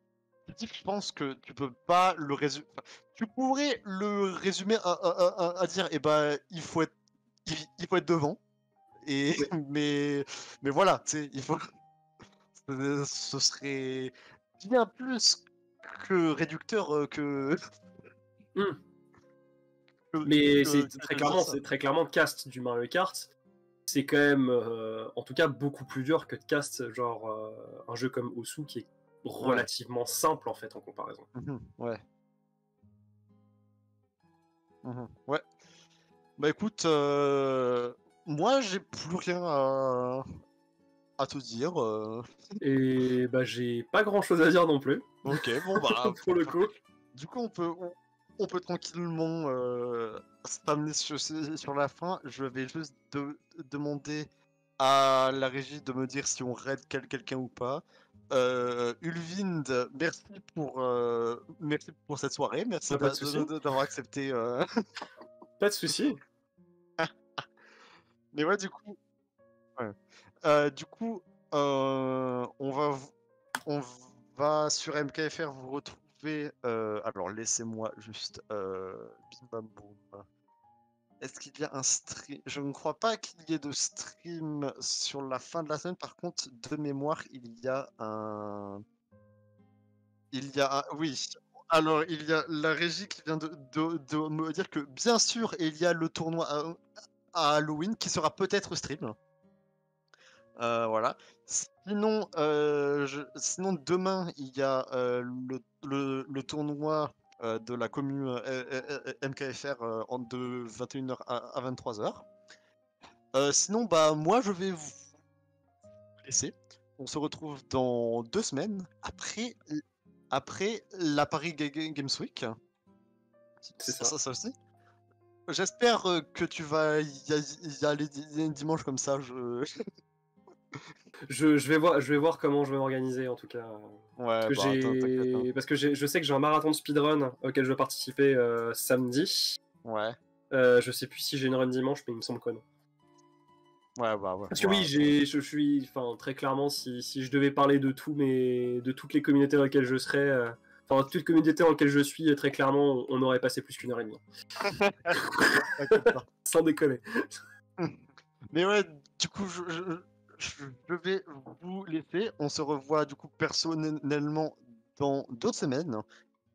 Speaker 2: je pense que tu peux pas le résumer. Tu pourrais le résumer à dire, il faut être devant. Mais voilà, tu sais, il faut. Ce serait bien plus que réducteur que.
Speaker 1: Mais c'est très clairement cast du Mario Kart. C'est quand même, en tout cas, beaucoup plus dur que de cast genre un jeu comme Osu qui est relativement simple en fait en comparaison.
Speaker 2: Bah écoute, moi j'ai plus rien à te dire.
Speaker 1: Et bah j'ai pas grand chose à dire non plus.
Speaker 2: Ok, bon bah
Speaker 1: pour le coup.
Speaker 2: Du coup on peut tranquillement s'amener sur la fin. Je vais juste demander à la régie de me dire si on raid quelqu'un ou pas. Ulvind, merci pour cette soirée, merci d'avoir accepté.
Speaker 1: Pas de souci.
Speaker 2: Mais ouais, du coup, on va sur MKFR vous retrouver. Alors laissez-moi juste bim bam boum. Est-ce qu'il y a un stream? Je ne crois pas qu'il y ait de stream sur la fin de la semaine. Par contre, de mémoire, il y a un. Oui. Alors, il y a la régie qui vient de me dire que, bien sûr, il y a le tournoi à Halloween qui sera peut-être stream. Voilà. Sinon, sinon, demain, il y a le tournoi de la commune MKFR de 21h à 23h. Sinon, bah, moi, je vais vous laisser. On se retrouve dans 2 semaines après la Paris Games Week.
Speaker 1: C'est ça
Speaker 2: aussi. J'espère que tu vas y aller dimanche comme ça.
Speaker 1: Je vais voir comment je vais m'organiser en tout cas. Parce que je sais que j'ai un marathon de speedrun auquel je vais participer samedi. Je sais plus si j'ai une run dimanche, mais il me semble que non. Parce que oui, je suis, très clairement, si je devais parler de toutes les communautés dans lesquelles je serais, toutes les communautés dans lesquelles je suis, très clairement, on aurait passé plus qu'1 heure et demie. Sans déconner.
Speaker 2: Mais ouais, du coup, je vais vous laisser. On se revoit du coup personnellement dans 2 semaines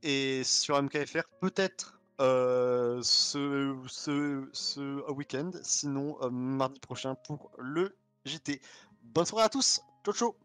Speaker 2: et sur MKFR peut-être ce week-end, sinon mardi prochain pour le JT. Bonne soirée à tous. Ciao ciao.